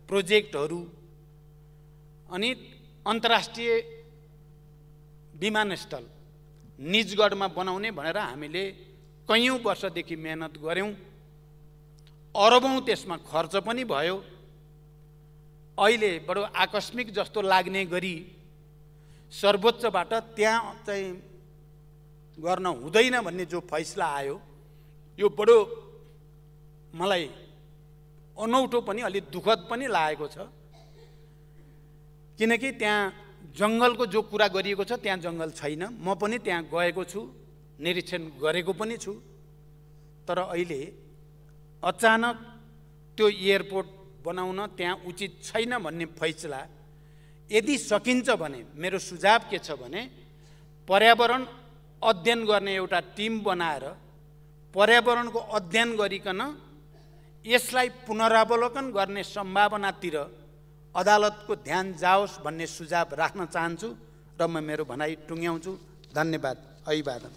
प्रोजेक्टहरू अनि अन्तर्राष्ट्रिय विमानस्थल निजगढमा बनाउने भनेर हामीले कैयौँ वर्षदेखि मेहनत गऱ्यौँ। अरबौँ त्यसमा खर्च पनि भयो। अहिले बडो आकस्मिक जस्तो लाग्ने गरी सर्वोच्चबाट त्यहाँ चाहिँ गर्न हुँदैन भन्ने जो फैसला आयो, यो बडो मलाई अनौठो पनि अलिक दुःखद पनि लागेको छ। किनकि त्यहाँ जङ्गलको जो कुरा गरिएको छ त्यहाँ जङ्गल छैन। म पनि त्यहाँ गएको छु, निरीक्षण गरेको पनि छु। तर अहिले अचानक त्यो एयरपोर्ट बनाउन त्यहाँ उचित छैन भन्ने फैसला यदि सकिन्छ भने मेरो सुझाव के छ भने पर्यावरण अध्ययन गर्ने एउटा टिम बनाएर पर्यावरणको अध्ययन गरिकन यसलाई पुनरावलोकन गर्ने सम्भावनातिर अदालतको ध्यान जाओस् भन्ने सुझाव राख्न चाहन्छु र म मेरो भनाइ टुङ्ग्याउँछु। धन्यवाद। अभिवादन।